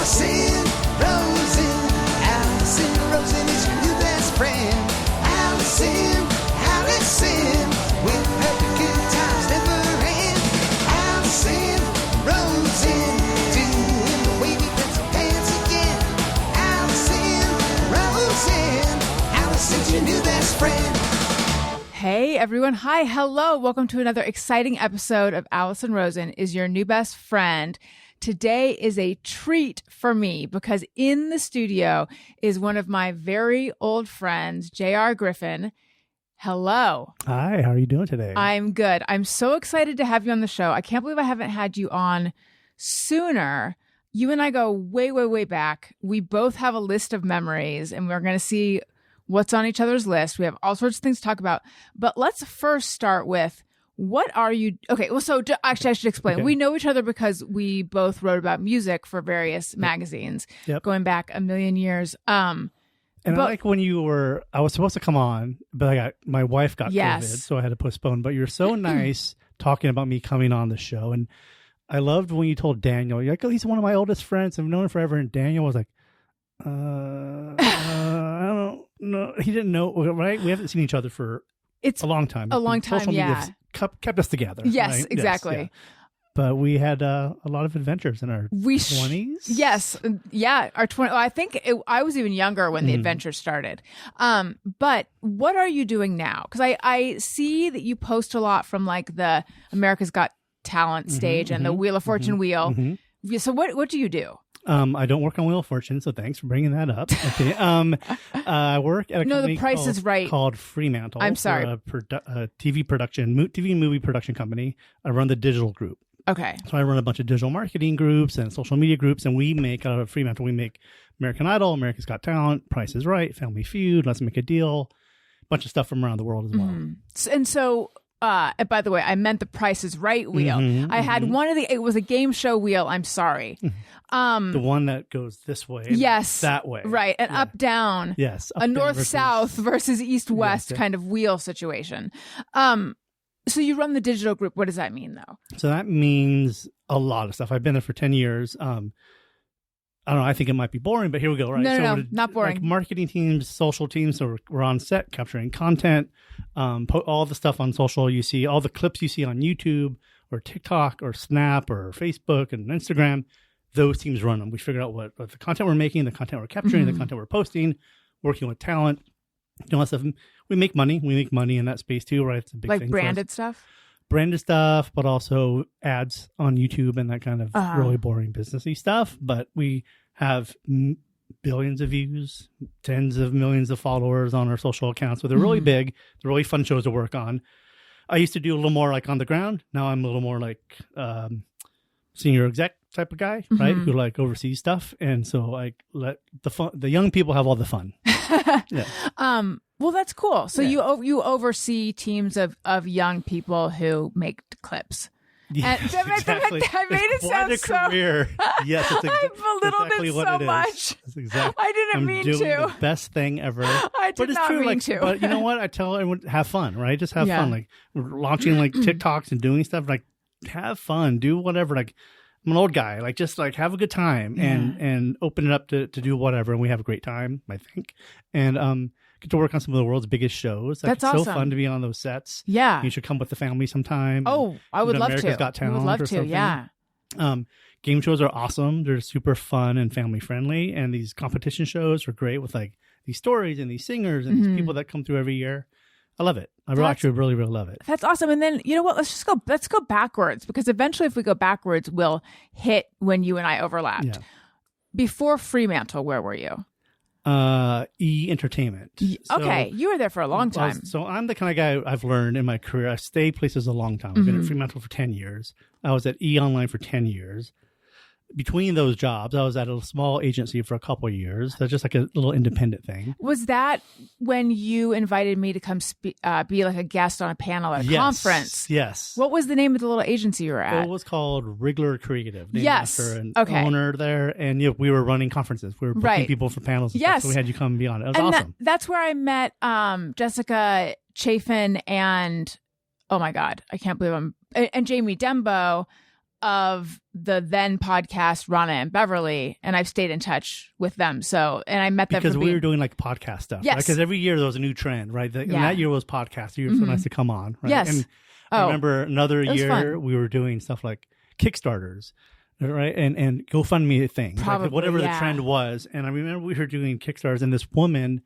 Allison Rosen. Allison Rosen is your new best friend. Allison, with her good times never end. Allison Rosen, doing the wavy pencil dance again. Allison Rosen, Allison's your new best friend. Hey everyone. Hi. Hello. Welcome to another exciting episode of Allison Rosen is your new best friend. Today is a treat for me because in the studio is one of my very old friends, J.R. Griffin. Hello. Hi. How are you doing today? I'm good. I'm so excited to have you on the show. I can't believe I haven't had you on sooner. You and I go way, way, way back. We both have a list of memories and we're going to see what's on each other's list. We have all sorts of things to talk about. But let's first start with, what are you... Okay, well, so actually I should explain. Okay. We know each other because we both wrote about music for various magazines going back a million years. And I like when I was supposed to come on, but my wife got COVID, so I had to postpone. But you're so nice talking about me coming on the show. And I loved when you told Daniel, you're like, oh, he's one of my oldest friends. I've known him forever. And Daniel was like, I don't know. He didn't know, right? We haven't seen each other for a long time. Social media kept us together. Yes, right? exactly. Yes, yeah. But we had a lot of adventures in our 20s. Yes. Yeah. Our 20s. I think I was even younger when the adventure started. But what are you doing now? Because I see that you post a lot from like the America's Got Talent stage and the Wheel of Fortune wheel. So what do you do? I don't work on Wheel of Fortune, so thanks for bringing that up. Okay. I work at a company called Fremantle. I'm sorry. A TV movie production company. I run the digital group. Okay. So I run a bunch of digital marketing groups and social media groups, and we make out of Fremantle, we make American Idol, America's Got Talent, Price is Right, Family Feud, Let's Make a Deal, a bunch of stuff from around the world as well. And so, and by the way, I meant the Price is Right wheel. I had it was a game show wheel. I'm sorry. The one that goes this way. Yes. That way. Right. And up, down. Yes. A north-south versus east-west kind of wheel situation. So you run the digital group. What does that mean, though? So that means a lot of stuff. I've been there for 10 years. I don't know. I think it might be boring, but here we go. Right? No, not boring. Like marketing teams, social teams. So we're on set capturing content, all the stuff on social. You see all the clips you see on YouTube or TikTok or Snap or Facebook and Instagram. Those teams run them. We figure out what the content we're making, the content we're capturing, the content we're posting, working with talent. All that stuff. We make money. We make money in that space too, right? It's a big thing. Like branded stuff? Branded stuff, but also ads on YouTube and that kind of really boring businessy stuff. But we have billions of views, tens of millions of followers on our social accounts. So they're really big. They're really fun shows to work on. I used to do a little more like on the ground. Now I'm a little more like senior exec type of guy, right? Who like oversees stuff. And so like let the young people have all the fun. Well, that's cool. So you oversee teams of young people who make clips. Yeah, and exactly. I made it sound so... career. Yes, I've belittled exactly it so much. That's exactly. I didn't mean to. I'm doing the best thing ever. I did not mean to. But you know what? I tell everyone, have fun, right? Just have fun. Like launching like TikToks and doing stuff. Like have fun. Do whatever. Like I'm an old guy. Like just like have a good time and open it up to do whatever. And we have a great time, I think. And get to work on some of the world's biggest shows. That's awesome. It's so fun to be on those sets. Yeah. You should come with the family sometime. Oh, I would love to. America's Got Talent. I would love to, yeah. Game shows are awesome. They're super fun and family friendly. And these competition shows are great with like these stories and these singers and these people that come through every year. I love it. I actually really, really love it. That's awesome. And then, you know what? Let's go backwards, because eventually if we go backwards, we'll hit when you and I overlapped. Yeah. Before Fremantle, where were you? E Entertainment. Okay, you were there for a long time. So I'm the kind of guy I've learned in my career. I stay places a long time. I've been at Fremantle for 10 years. I was at E Online for 10 years. Between those jobs, I was at a small agency for a couple of years. That's just like a little independent thing. Was that when you invited me to come be like a guest on a panel at a conference? Yes. What was the name of the little agency you were at? It was called Wriggler Creative. Named after an owner there. And we were running conferences. We were booking people for panels and stuff. So we had you come and be on it. It was awesome. That's where I met Jessica Chafin and, oh my God, I can't believe and Jamie Dembo. of the then podcast Rana and Beverly, and I've stayed in touch with them. So, and I met them because we were doing like podcast stuff. Yes. Because every year there was a new trend, right? And that year was podcast. You were so nice to come on, right? Yes. And I remember another year fun. we were doing stuff like Kickstarters, right? And GoFundMe things, Probably, like whatever the trend was. And I remember we were doing Kickstarters, and this woman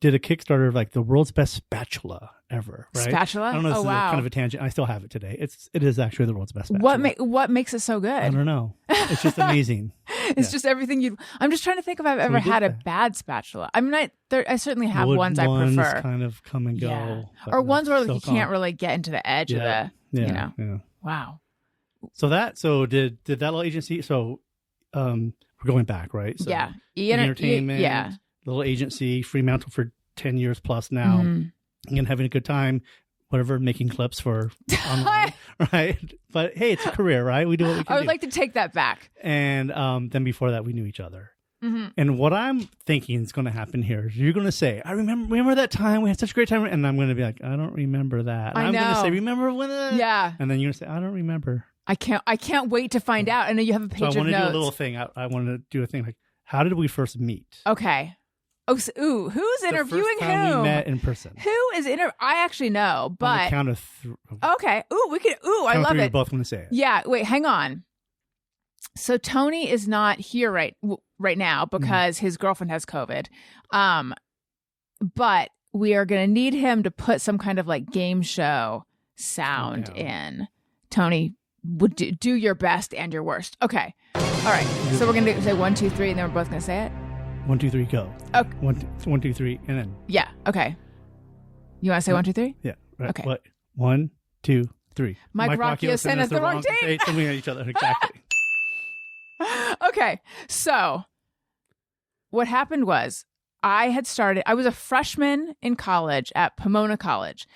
did a Kickstarter of like the world's best spatula ever, right? Spatula? I don't know. This is wow. kind of a tangent. I still have it today. It is actually the world's best spatula. What makes it so good? I don't know. It's just amazing. It's just everything you. I'm just trying to think if I've ever had a bad spatula. I mean, I certainly have ones I prefer. Kind of come and go, yeah. Or ones where like, you can't really get into the edge of Yeah. Yeah. Wow. So did that little agency? So we're going back, right? So yeah. Entertainment. Yeah. Little agency, Fremantle for 10 years plus now, and having a good time, whatever, making clips for online, right? But hey, it's a career, right? We do what we can I would do. like to take that back. And then before that, we knew each other. And what I'm thinking is going to happen here is you're going to say, I remember that time we had such a great time. And I'm going to be like, I don't remember that. And I'm going to say, remember when? Yeah. And then you're going to say, I don't remember. I can't wait to find out. I know you have a page of notes. So I want to do a little thing. I want to do a thing like, how did we first meet? Okay. Oh, so, who's interviewing the first time whom? we met in person. Who is I actually know, but on the count of okay. We could. I love it. We're both going to say it. Yeah. Wait. Hang on. So Tony is not here right now because his girlfriend has COVID. But we are going to need him to put some kind of like game show sound in. Tony, would do your best and your worst. Okay. All right. So we're going to say 1, 2, 3, and then we're both going to say it. 1, 2, 3, go. Okay. 1, 2, 3, and then. Yeah. Okay. You want to say 1, 2, 3? Yeah. Right. Okay. What? 1, 2, 3. Mike Rocchio sent us the wrong date. Something at each other. Exactly. Okay. So what happened was I was a freshman in college at Pomona College.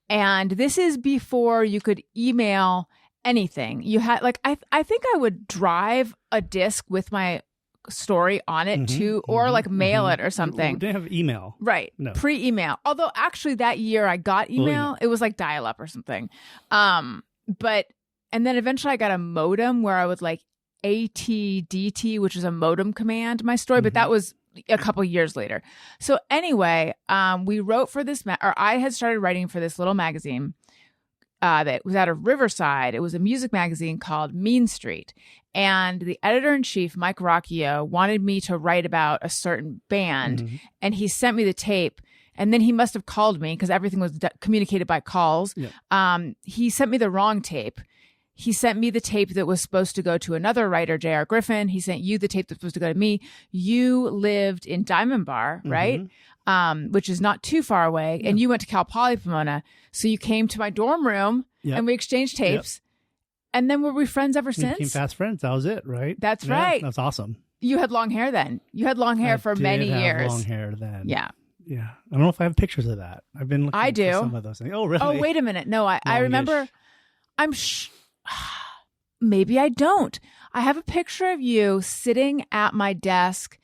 And this is before you could email anything. You had like, I think I would drive a disc with my story on it too, or like mail it or something. We didn't have email. Right. No. Pre-email. Although actually that year I got email. It was like dial-up or something. And then eventually I got a modem where I would like ATDT, which is a modem command, my story, but that was a couple years later. So anyway, we wrote for this, or I had started writing for this little magazine that was out of Riverside. It was a music magazine called Mean Street. And the editor-in-chief, Mike Rocchio, wanted me to write about a certain band. And he sent me the tape. And then he must have called me because everything was communicated by calls. Yeah. He sent me the wrong tape. He sent me the tape that was supposed to go to another writer, J.R. Griffin. He sent you the tape that's supposed to go to me. You lived in Diamond Bar, right? Which is not too far away. And you went to Cal Poly Pomona. So you came to my dorm room and we exchanged tapes. And then were we friends ever since? We became fast friends. That was it, right? That's right. That's awesome. You had long hair then. You had long hair for many years. Long hair then. Yeah. Yeah. I don't know if I have pictures of that. I've been looking at some of those things. Oh, really? Oh, wait a minute. No, I remember. Maybe I don't. I have a picture of you sitting at my desk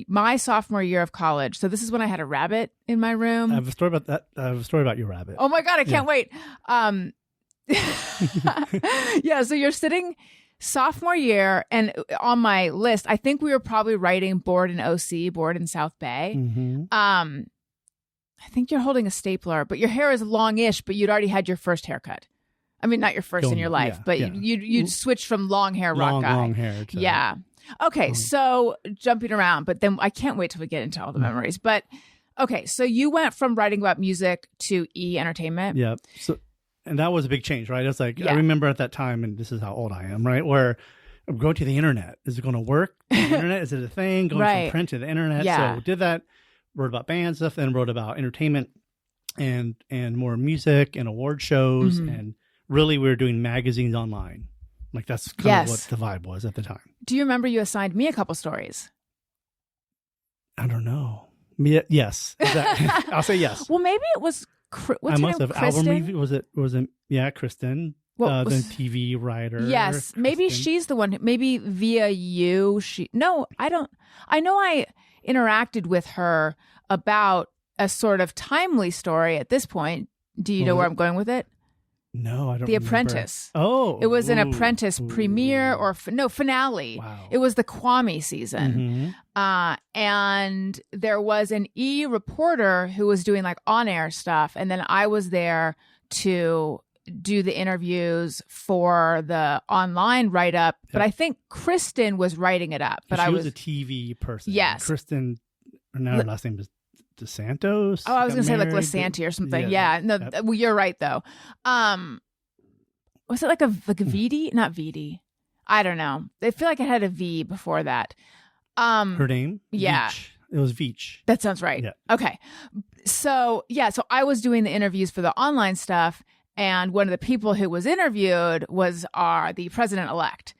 my sophomore year of college. So this is when I had a rabbit in my room. I have a story about that. I have a story about your rabbit. Oh my God, I can't wait. Yeah, so you're sitting sophomore year, and on my list, I think we were probably writing board in OC, board in South Bay. I think you're holding a stapler, but your hair is longish, but you'd already had your first haircut. I mean, not your first in your life, but you'd switched from long hair rock guy. Long hair. Yeah. Okay, so jumping around, but then I can't wait till we get into all the memories. But okay, so you went from writing about music to entertainment. Yeah. So, and that was a big change, right? It's like, I remember at that time, and this is how old I am, right? Where I'm going to the internet. Is it going to work? The internet, is it a thing? Going from print to the internet. Yeah. So did that, wrote about band stuff, then wrote about entertainment and more music and award shows. And really we were doing magazines online. Like that's kind of what the vibe was at the time. Do you remember you assigned me a couple stories? I don't know. Yes. I'll say yes. Well, maybe it was. What's I her must name? have. Kristen? Album review was it? Yeah, Kristen. The TV writer. Yes, Kristen. Maybe she's the one. Maybe via you. No, I don't. I know I interacted with her about a sort of timely story. At this point, do you know where I'm going with it? No, I don't The remember. Apprentice. Oh. It was an ooh, Apprentice ooh. premiere or finale. Wow. It was the Kwame season. Mhm. And there was an reporter who was doing like on-air stuff. And then I was there to do the interviews for the online write-up. But I think Kristen was writing it up. But she I was a TV person. Yes. Kristen, now her last name is DeSantos. Oh, I was got going to say like married. Lasanti or something. Yeah. Yeah. No, well, you're right though. Was it like a Vidi? Not Vidi. I don't know. I feel like it had a V before that. Her name? Yeah. Veach. It was Veach. That sounds right. Yeah. Okay. So I was doing the interviews for the online stuff, and one of the people who was interviewed was the president-elect.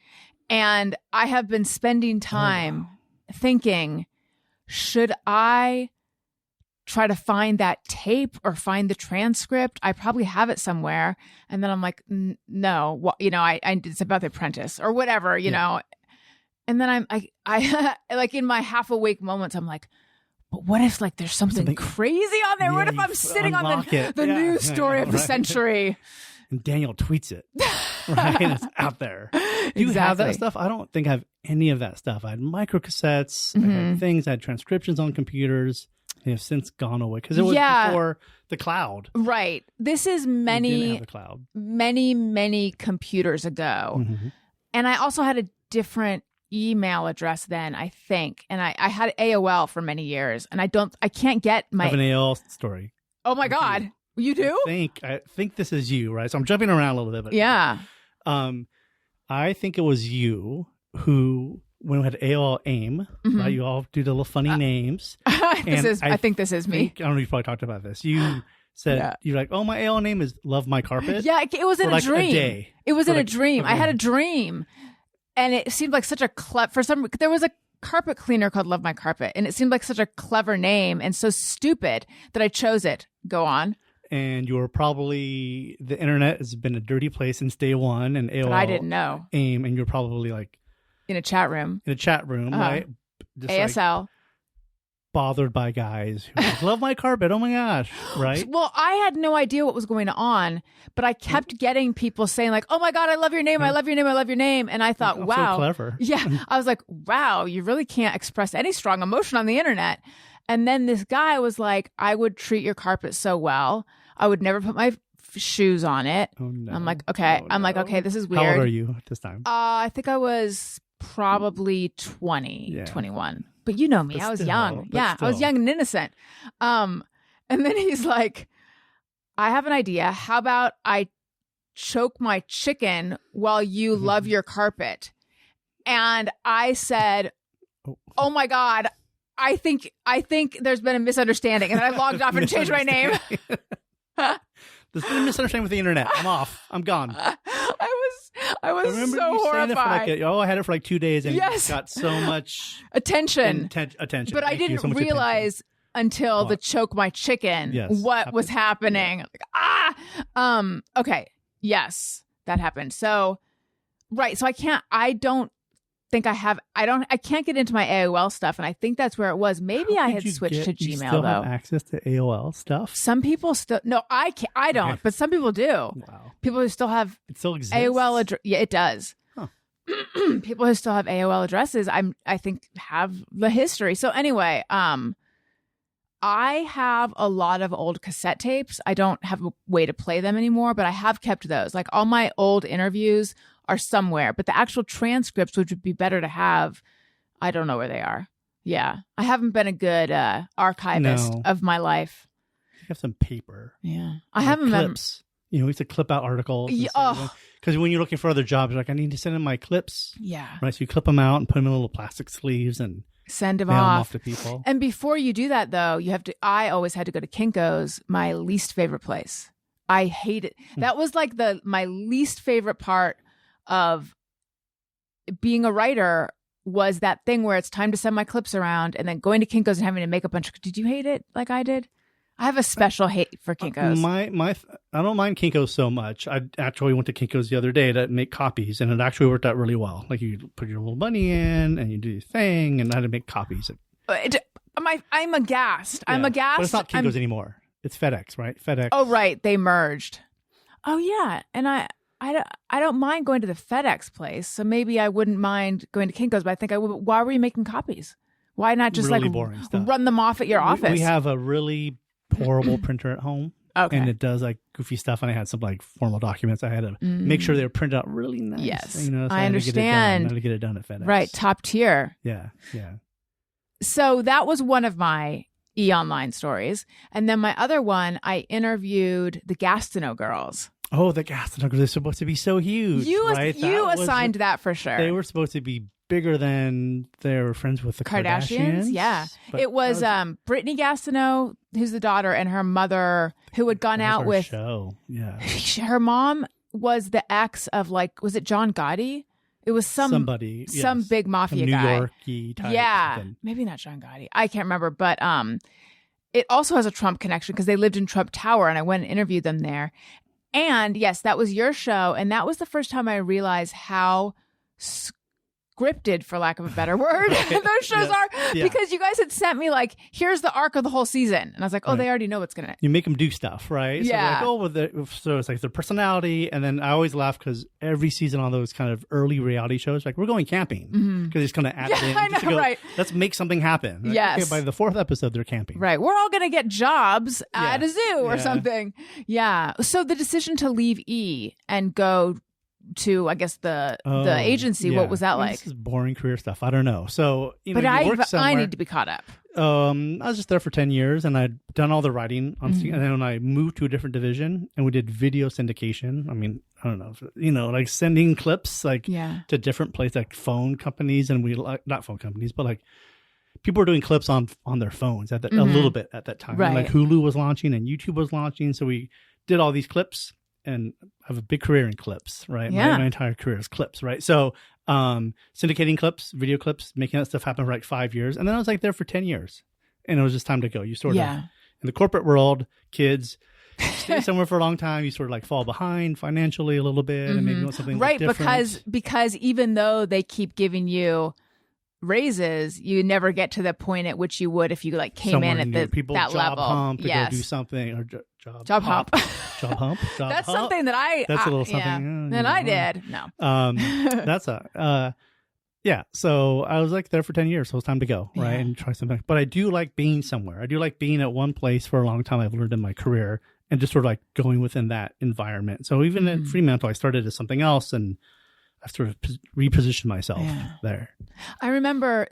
And I have been spending time thinking, should I try to find that tape or find the transcript? I probably have it somewhere. And then I'm like, no, well, it's about The Apprentice or whatever, you know. And then I like in my half awake moments, I'm like, but what if like there's something crazy on there? What if I'm sitting on the news story of the century? And Daniel tweets it, right? And it's out there. Do you have that stuff? I don't think I have any of that stuff. I had microcassettes, I had things, I had transcriptions on computers. They have since gone away because it was before the cloud. Right. This is many computers ago. Mm-hmm. And I also had a different email address then, I think. And I had AOL for many years. And I can't get my... I have an AOL story. Oh my God. You do? I think this is you, right? So I'm jumping around a little bit. But, yeah. I think it was you who... When we had AOL AIM, right? You all do the little funny names. I think this is me. I don't know if you probably talked about this. You said, you're like, oh, my AOL name is Love My Carpet. Yeah, it was in a dream. A day. It was in a dream. I had a dream. And it seemed like such a there was a carpet cleaner called Love My Carpet. And it seemed like such a clever name and so stupid that I chose it. Go on. And you're probably, the internet has been a dirty place since day one. And AOL. But I didn't know. AIM. And you're probably like. In a chat room. Right? Just ASL. Like bothered by guys who like, love my carpet. Oh my gosh. Right? Well, I had no idea what was going on, but I kept getting people saying like, oh my God, I love your name. I love your name. I love your name. And I thought, wow. So clever. Yeah. I was like, wow, you really can't express any strong emotion on the internet. And then this guy was like, I would treat your carpet so well. I would never put my shoes on it. Oh, no. I'm like, okay. Oh, I'm like, okay, this is weird. How old are you at this time? I think I was probably 21. But you know me, I was young. Yeah, I was young and innocent. And then he's like, I have an idea. How about I choke my chicken while you love your carpet? And I said, oh my God, I think there's been a misunderstanding. And then I logged off and changed my name. There's been a misunderstanding with the internet. I'm off. I'm gone. I was remember so you horrified. Saying it for I had it for like 2 days and got so much attention. Attention. But I didn't realize until the choke my chicken what was happening. Like, okay. Yes, that happened. So, right. So I don't can't get into my AOL stuff. And I think that's where it was. Maybe I had switched to Gmail you still though. Have access to AOL stuff? Some people still, no, I can't, I don't, Okay. but some people do. Wow. People who still have It still exists. AOL address. Yeah, it does. Huh. People who still have AOL addresses, I think have the history. So anyway, I have a lot of old cassette tapes. I don't have a way to play them anymore, but I have kept those. Like all my old interviews are somewhere, but the actual transcripts, which would be better to have, I don't know where they are. Yeah. I haven't been a good archivist of my life. You have some paper. Yeah. I haven't been. Clips. We used to clip out articles. Yeah, because when you're looking for other jobs, you're like, I need to send in my clips. Yeah. Right. So you clip them out and put them in little plastic sleeves and send them mail off to people. And before you do that, though, I always had to go to Kinko's, my least favorite place. I hate it. That was like my least favorite part of being a writer was that thing where it's time to send my clips around and then going to Kinko's and having to make a bunch of. Did you hate it like I did? I have a special hate for Kinko's. I don't mind Kinko's so much. I actually went to Kinko's the other day to make copies, and it actually worked out really well. Like you put your little money in, and you do your thing, and I had to make copies. I'm aghast. I'm aghast. But it's not Kinko's anymore. It's FedEx, right? FedEx. Oh, right. They merged. Oh yeah, and I don't mind going to the FedEx place, so maybe I wouldn't mind going to Kinko's, but I think I would. Why were you making copies? Why not just really boring stuff. Run them off at your office? We have a really horrible printer at home. Okay. And it does like goofy stuff, and I had some like formal documents. I had to make sure they were printed out really nice. Yes, so I understand. I had to get it done at FedEx. Right, top tier. Yeah. So that was one of my e-online stories. And then my other one, I interviewed the Gastineau girls. Oh, the Gastineau girls are supposed to be so huge. You right? assigned that for sure. They were supposed to be bigger than they were friends with the Kardashians. Yeah. It was Brittany Gastineau, who's the daughter, and her mother, who had gone out with show. Yeah. Her mom was the ex of was it John Gotti? It was some big mafia guy. New York-y type. Yeah. Maybe not John Gotti. I can't remember. But it also has a Trump connection because they lived in Trump Tower, and I went and interviewed them there. And yes, that was your show. And that was the first time I realized how scripted, for lack of a better word, those shows are, because you guys had sent me here's the arc of the whole season, and I was like, they already know what's gonna. You make them do stuff, right? Yeah. So it's like their personality, and then I always laugh because every season on those kind of early reality shows, we're going camping because it's kind of add it in. I know, right? Let's make something happen. Yes. Okay, by the 4th episode, they're camping. Right. We're all gonna get jobs at a zoo or something. Yeah. So the decision to leave E and go to, I guess, the agency. What was that like? This is boring career stuff. I don't know. So, I need to be caught up. I was just there for 10 years, and I'd done all the writing on and then when I moved to a different division, and we did video syndication. I mean, I don't know, like sending clips to different places, like phone companies, and not phone companies, but people were doing clips on their phones a little bit at that time. Right. And, Hulu was launching and YouTube was launching, so we did all these clips. And I have a big career in clips, right? Yeah. My entire career is clips, right? So syndicating clips, video clips, making that stuff happen for 5 years. And then I was there for 10 years. And it was just time to go. You sort of, in the corporate world, kids stay somewhere for a long time. You sort of fall behind financially a little bit and maybe want something different. Right, because even though they keep giving you raises, you never get to the point at which you would if you came somewhere in at people that job level. Hump to go do something, or job hump. Job hump. That's something that That's a little something. That I did. No. That's So I was there for 10 years, so it's time to go, right, and try something. But I do like being somewhere. I do like being at one place for a long time. I've learned in my career, and just sort of going within that environment. So even at Fremantle, I started as something else, and I've sort of repositioned myself there. I remember,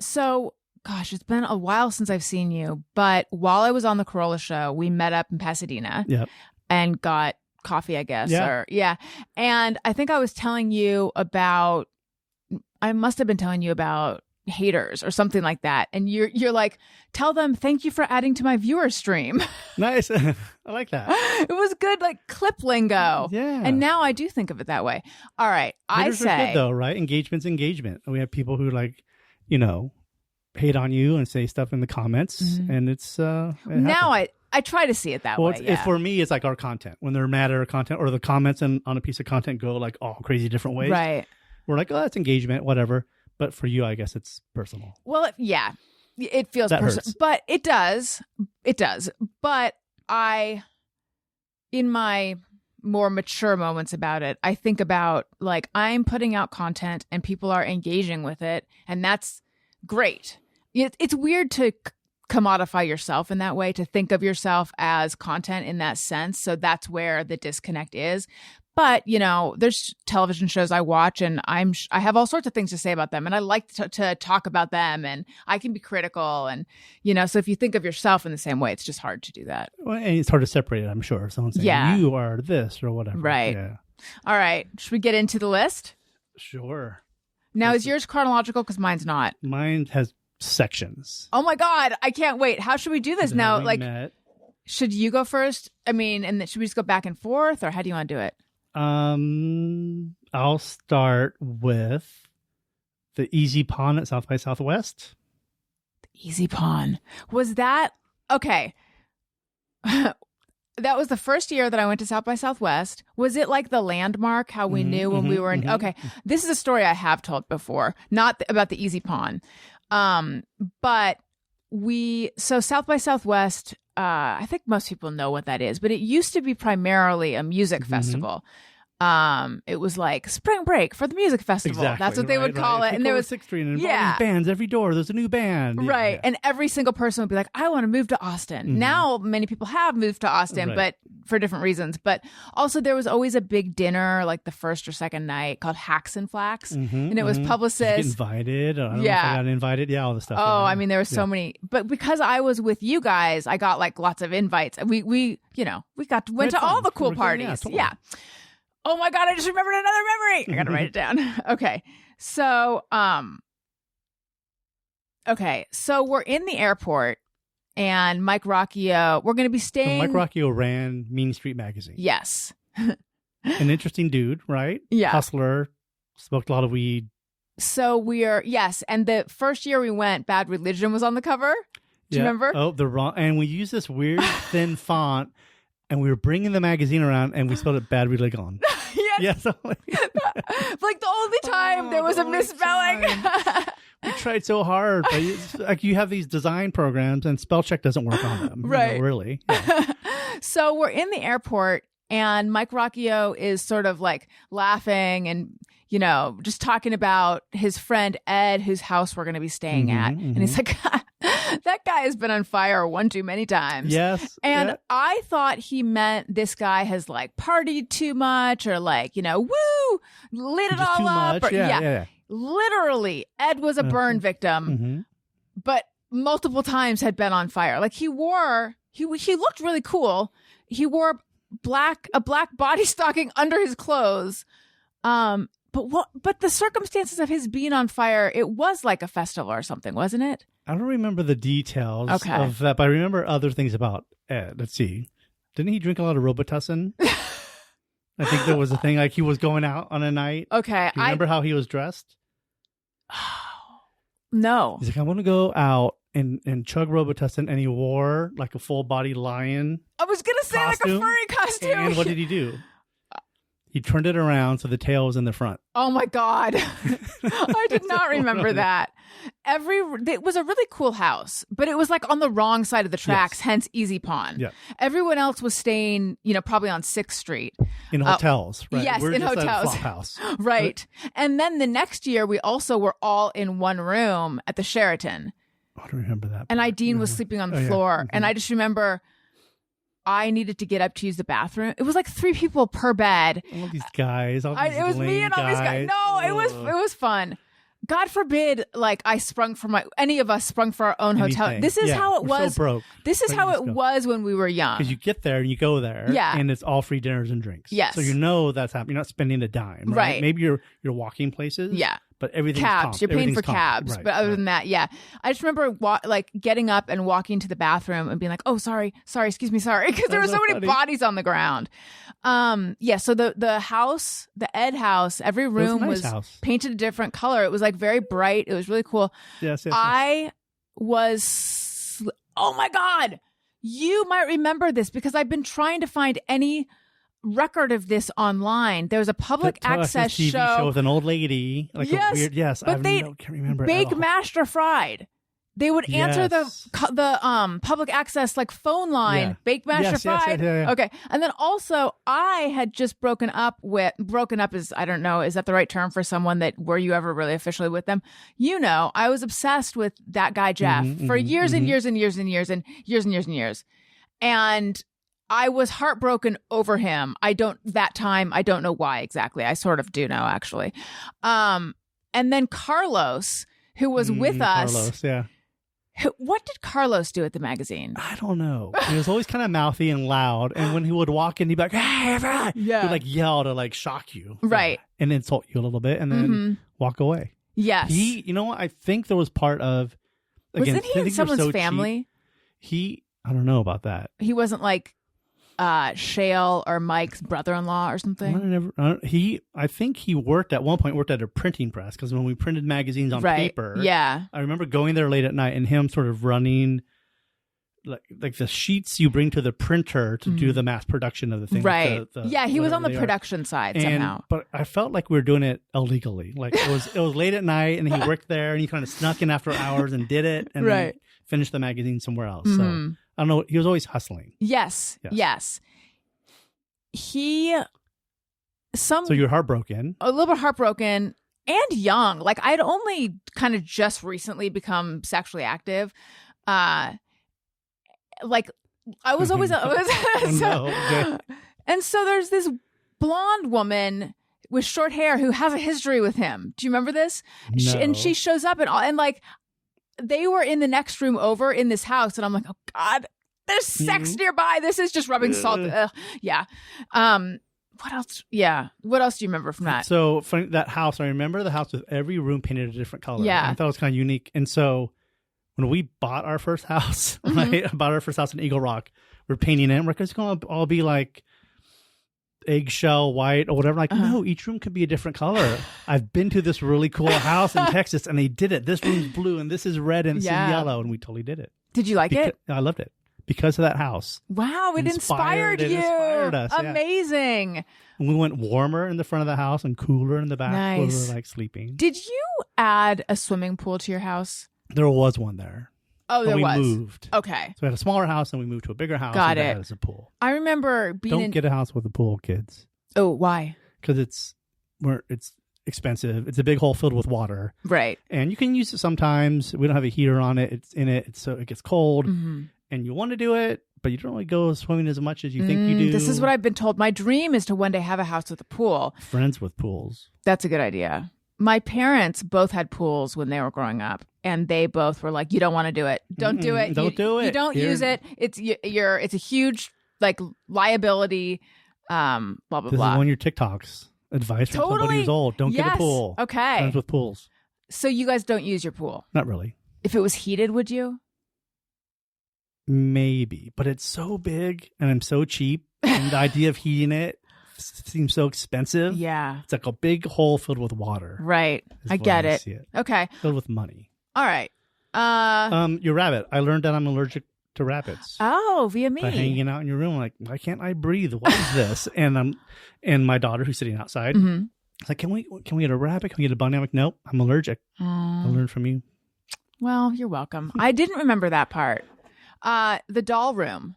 gosh, it's been a while since I've seen you, but while I was on the Corolla show, we met up in Pasadena and got coffee, I guess. And I think I was telling you about, I must have been telling you about haters or something like that. And you're like, tell them, thank you for adding to my viewer stream. Nice. I like that. It was good, clip lingo. Yeah. And now I do think of it that way. All right. Haters are good, though, right? Engagement's engagement. We have people who hate on you and say stuff in the comments, and it's now I try to see it that way. For me, it's our content. When they're mad at our content, or the comments on a piece of content go all crazy different ways. Right. We're that's engagement, whatever. But for you, I guess it's personal. Well, it feels personal, but it does. But in my more mature moments about it, I think about I'm putting out content and people are engaging with it, and that's great. It's weird to commodify yourself in that way, to think of yourself as content in that sense. So that's where the disconnect is. But, there's television shows I watch, and I have all sorts of things to say about them, and I like to talk about them, and I can be critical. And, so if you think of yourself in the same way, it's just hard to do that. Well, and it's hard to separate it, I'm sure. Someone saying you are this or whatever. Right. Yeah. All right. Should we get into the list? Sure. Now, is yours chronological? Because mine's not. Mine has sections. Oh, my God. I can't wait. How should we do this now? Should you go first? I mean, and should we just go back and forth, or how do you want to do it? I'll start with the Easy Pawn at South by Southwest. The Easy Pawn. Was that okay? That was the first year that I went to South by Southwest. Was it the landmark, how we knew when we were in? Okay. This is a story I have told before, not about the Easy Pawn. But South by Southwest, I think most people know what that is, but it used to be primarily a music festival. It was like spring break for the music festival. Exactly, That's what they would call it. And there was 6th Street and all these bands every door. There's a new band. Right. And every single person would be like, I want to move to Austin. Now many people have moved to Austin, but for different reasons. But also there was always a big dinner like the first or second night called Hacks and Flax. And it was publicists. Invited. I don't know if I got invited. Yeah, all the stuff. Oh, I mean, there were so many. But because I was with you guys, I got like lots of invites. We went to all the cool parties. Totally. Yeah. Oh my God, I just remembered another memory. I got to write it down. Okay. So we're in the airport and Mike Rocchio, we're going to be staying. So Mike Rocchio ran Mean Street magazine. Yes. An interesting dude, right? Yeah. Hustler, smoked a lot of weed. So and the first year we went, Bad Religion was on the cover. Do you remember? Oh, and we used this weird thin font. And we were bringing the magazine around, and we spelled it Bad Religion. Yes. Like the only time there was a misspelling. We tried so hard, but like you have these design programs, and spell check doesn't work on them. Right. Really. Yeah. So we're in the airport, and Mike Rocchio is sort of like laughing and, just talking about his friend Ed, whose house we're going to be staying at. And he's like, that guy has been on fire one too many times. Yes. And I thought he meant this guy has like partied too much or like, woo, lit it all too up. much. Yeah. Literally, Ed was a burn victim, but multiple times had been on fire. Like he looked really cool. He wore a black body stocking under his clothes. But the circumstances of his being on fire, it was like a festival or something, wasn't it? I don't remember the details of that, but I remember other things about Ed. Let's see. Didn't he drink a lot of Robitussin? I think there was a thing like he was going out on a night. Okay. Do you remember how he was dressed? No. He's like, I want to go out and chug Robitussin, and he wore like a full body lion. I was going to say costume, like a furry costume. And what did he do? He turned it around so the tail was in the front. Oh my God. I did not remember that. It was a really cool house, but it was like on the wrong side of the tracks, hence Easy Pawn. Yeah. Everyone else was staying, probably on 6th Street. In hotels, right? Yes, We're in just hotels. A flop house. Right. And then the next year, we also were all in one room at the Sheraton. I don't remember that. And Ideen was sleeping on the floor. And I just remember I needed to get up to use the bathroom. It was like 3 people per bed. All these guys. It was me and all these guys. No, it was fun. God forbid, like any of us sprung for our own hotel. This is how it was. So broke. This is how it was when we were young. Because you get there and you go there, and it's all free dinners and drinks. Yes. So that's happening. You're not spending a dime, right? Maybe you're walking places. Yeah. But everything's cabs. You're paying for comped. cabs, Right, but other than that, I just remember getting up and walking to the bathroom and being like, "Oh, sorry, excuse me, sorry," because there were so many bodies on the ground. So the house, the Ed house, every room was painted a different color. It was like very bright. It was really cool. Yes. I was. Oh my God, you might remember this because I've been trying to find any record of this online. There was a public access TV show with an old lady, like a weird. Yes, but can't remember. Baked mashed or fried. They would answer the public access like phone line, baked mashed or fried. Yeah. Okay, and then also I had just broken up is, I don't know, is that the right term for someone that were you ever really officially with them? I was obsessed with that guy Jeff for years and years and years and years and years and years and years, and I was heartbroken over him. I don't know why exactly. I sort of do know, actually. And then Carlos, who was with us. Carlos, yeah. What did Carlos do at the magazine? I don't know. He was always kind of mouthy and loud. And when he would walk in, he'd be like, "Hey, everyone!" He'd like yell to like shock you. Right. And insult you a little bit and then walk away. Yes. I think there was part of. Again, wasn't he in someone's family? I don't know about that. He wasn't like Shale or Mike's brother-in-law or something. I think he worked at a printing press because when we printed magazines on paper, I remember going there late at night and him sort of running like the sheets you bring to the printer to do the mass production of the thing. Right. He was on the production side somehow. But I felt like we were doing it illegally. Like it was late at night and he worked there and he kind of snuck in after hours and did it and then finished the magazine somewhere else. So I don't know. He was always hustling. Yes. So you're heartbroken. A little bit heartbroken and young. Like I'd only kind of just recently become sexually active. Like I was always Okay. And so there's this blonde woman with short hair who has a history with him. Do you remember this? No. And she shows up and like they were in the next room over in this house, and I'm like, oh God, there's sex nearby. This is just rubbing salt. Yeah. What else? Yeah. What else do you remember from that? So from that house, I remember the house with every room painted a different color. Yeah. I thought it was kind of unique. And so when we bought our first house, right? I bought our first house in Eagle Rock. We're painting it. We're just going to all be like eggshell white or whatever. Like, no, each room could be a different color. I've been to this really cool house in Texas, and they did it. This room's blue, and this is red, and this is yellow, and we totally did it. Did you like it? I loved it because of that house. Wow, it inspired you. It inspired us. Amazing. Yeah. And we went warmer in the front of the house and cooler in the back where we Nice. were like sleeping. Did you add a swimming pool to your house? There was one there. Oh, there we was. moved. Okay. So we had a smaller house and we moved to a bigger house. Got and it. that has a pool. I remember being Don't get a house with a pool, kids. Oh, why? Because it's expensive. It's a big hole filled with water. Right. And you can use it sometimes. We don't have a heater on it. It's in it. So it gets cold. Mm-hmm. And you want to do it, but you don't really go swimming as much as you think you do. This is what I've been told. My dream is to one day have a house with a pool. Friends with pools. That's a good idea. My parents both had pools when they were growing up, and they both were like, "You don't want to do it. Don't do it. Don't do it. You don't use it. It's a huge like liability." Blah blah This blah. is one of your TikToks. Advice from somebody who's old. Don't get a pool. Okay. Friends with pools. So you guys don't use your pool. Not really. If it was heated, would you? Maybe, but it's so big and I'm so cheap, and the idea of heating it seems so expensive. Yeah. It's like a big hole filled with water. Right. is I the way get it. see it. Okay. Filled with money. All right. Your rabbit. I learned that I'm allergic to rabbits. Oh, via me. By hanging out in your room, like, why can't I breathe? What is this? and my daughter who's sitting outside, it's like, can we get a rabbit? Can we get a bunny? I'm like, nope, I'm allergic. I learned from you. Well, you're welcome. I didn't remember that part. The doll room.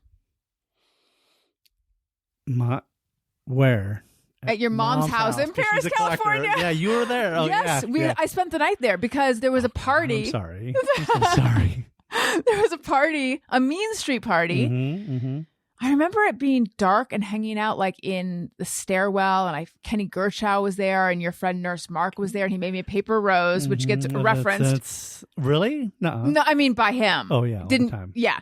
Where? At your mom's house in 'cause she's Paris, a collector. California. Yeah, you were there. Oh, yes, yeah. I spent the night there because there was a party. I'm sorry. I'm so sorry. There was a party, a Mean Street party. I remember it being dark and hanging out like in the stairwell, and Kenny Gershow was there, and your friend Nurse Mark was there, and he made me a paper rose, which gets referenced. That's really? No, I mean by him. Oh yeah, all Didn't the time. Yeah.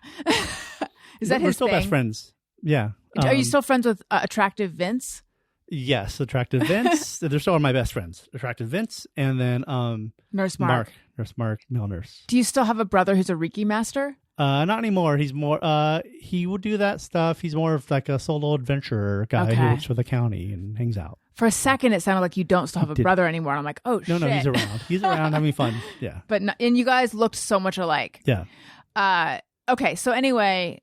Is that We're his still thing? best friends. Yeah. Are you still friends with Attractive Vince? Yes, Attractive Vince. They're still my best friends. Attractive Vince, and then Nurse Mark. Nurse Mark, male nurse. Do you still have a brother who's a Reiki master? Not anymore. He's more. He would do that stuff. He's more of like a solo adventurer guy who works for the county and hangs out. For a second, it sounded like you don't still have a brother anymore. And I'm like, oh, shit. No, he's around. He's around having fun. Yeah. And you guys looked so much alike. Yeah. Okay. So anyway,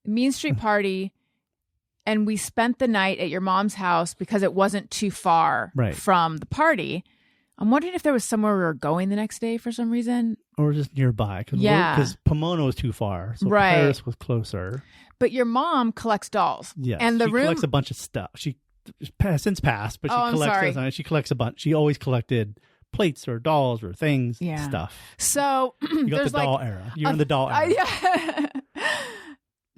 Mean Street party. And we spent the night at your mom's house because it wasn't too far from the party. I'm wondering if there was somewhere we were going the next day for some reason. Or just nearby. Because Pomona was too far. So Paris was closer. But your mom collects dolls. Yes. And she collects a bunch of stuff. She since passed, but she collects a bunch. She always collected plates or dolls or things, stuff. So you got the doll era. You're in the doll era. Yeah.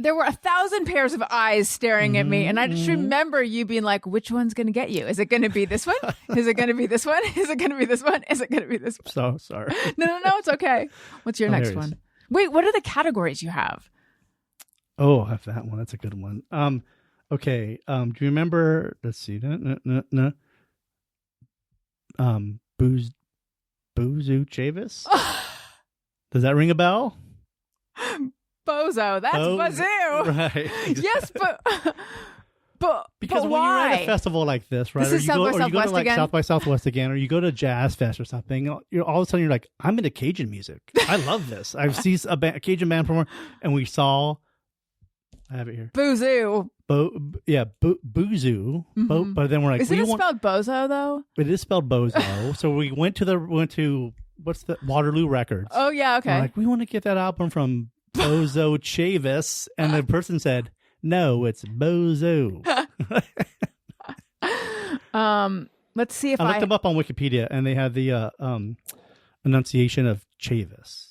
There were 1,000 pairs of eyes staring at me. And I just remember you being like, which one's going to get you? Is it going to be this one? Is it going to be this one? Is it going to be this one? Is it going to be this one? So sorry. No, it's okay. What's your next one? Wait, what are the categories you have? Oh, I have that one. That's a good one. Okay. Do you remember, let's see. Boozoo Chavis? Does that ring a bell? Bozo. That's Bazoo. Right. Exactly. Yes, but because when why? you're at a festival like this, right? This is South by Southwest you go to like again? South by Southwest again, or you go to Jazz Fest or something, you're all of a sudden you're like, I'm into Cajun music. I love this. I've seen a Cajun band perform, and we saw. I have it here. Boozoo. Boozoo. But then we're like, is it spelled Bozo though? It is spelled Bozo. So we went to what's the Waterloo Records. Oh yeah, okay. We're like, we want to get that album from Bozo Chavis. And the person said, no, it's Bozo. Let's see if I looked them up on Wikipedia, and they had the enunciation of Chavis.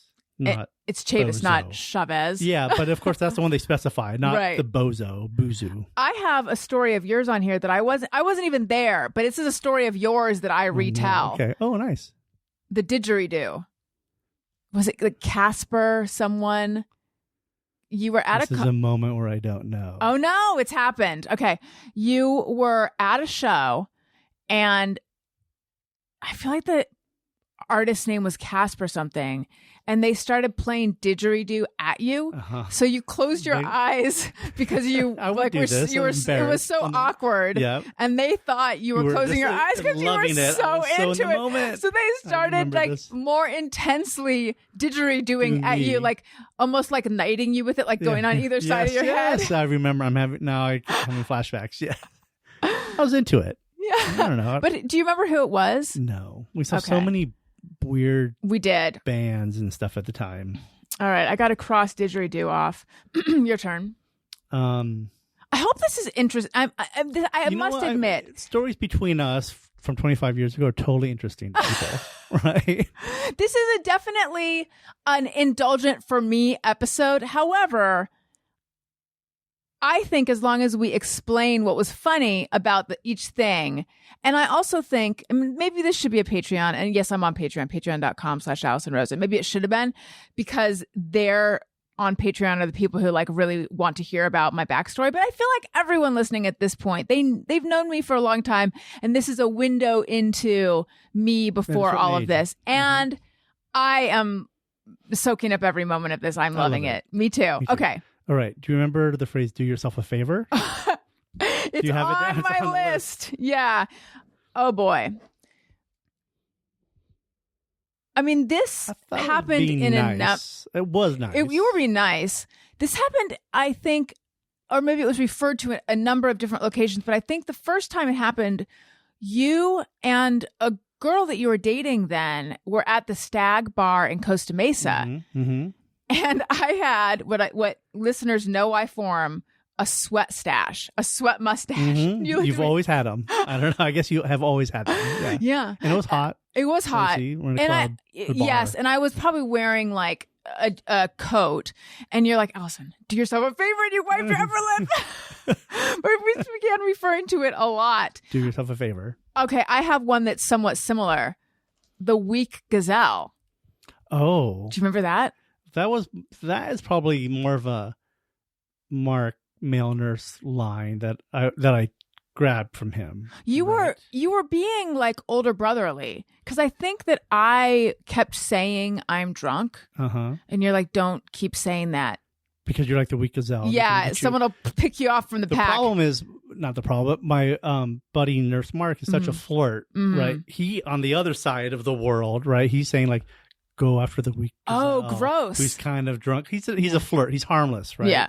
It's Chavis, Bozo. not Chavez. Yeah, but of course that's the one they specify, not Right. the Bozo, Boozoo. I have a story of yours on here that I wasn't even there, but this is a story of yours that I retell. Okay. Oh, nice. The didgeridoo. Was it like Casper? Someone? You were at This is a moment where I don't know. Oh no, it's happened. Okay, you were at a show, and I feel like the artist's name was Casper something, and they started playing didgeridoo at you. So you closed your eyes because you I would like do this. you were. It was so awkward. Yep. And they thought you were closing your eyes because you were loving it. I so was so in into the it. moment. So they started like this. more intensely didgeridooing at you, like almost like knighting you with it, like going on either side of your head. Yes, I remember. I'm having flashbacks. Yeah, I was into it. Yeah, I don't know. But do you remember who it was? No, we saw so Okay. many weird We did. bands and stuff at the time. All right, I got to cross didgeridoo off. Your turn. I hope this is interesting. I You know must what? admit, Stories between us from 25 years ago are totally interesting to people, right? this is definitely an indulgent for me episode. However, I think as long as we explain what was funny about each thing, and I also think maybe this should be a Patreon. And yes, I'm on Patreon, patreon.com/Allison Rosen. Maybe it should have been, because they're on Patreon are the people who like really want to hear about my backstory. But I feel like everyone listening at this point, they've known me for a long time, and this is a window into me before all of this. And I am soaking up every moment of this. I'm loving it. Me too. Okay. All right. Do you remember the phrase "do yourself a favor"? It's you have it on down? It's my on the list. Yeah. Oh boy. I mean, this happened in enough. It was nice. You were being nice. This happened, I think, or maybe it was referred to a number of different locations, but I think the first time it happened, you and a girl that you were dating then were at the Stag Bar in Costa Mesa. And I had what listeners know I form a sweat stash, a sweat mustache. You've always had them. I don't know. I guess you have always had them. Yeah. And it was hot. It was hot. We're in a club, a bar. Yes, and I was probably wearing like a coat, and you're like, Allison, do yourself a favor, and you wiped your upper lip. But we began referring to it a lot. Do yourself a favor. Okay, I have one that's somewhat similar. The Weak Gazelle. Oh. Do you remember that? That is probably more of a Mark Milner's line that I grabbed from him. You were being like older brotherly, because I think that I kept saying I'm drunk, and you're like, don't keep saying that, because you're like the Weak Gazelle. Yeah, someone will pick you off from the pack. The problem is not the problem. My buddy Nurse Mark is such a flirt, right? He on the other side of the world, right? He's saying like, go after the Weak Gazelle. Oh, gross. Who's kind of drunk. He's a flirt. He's harmless, right? Yeah.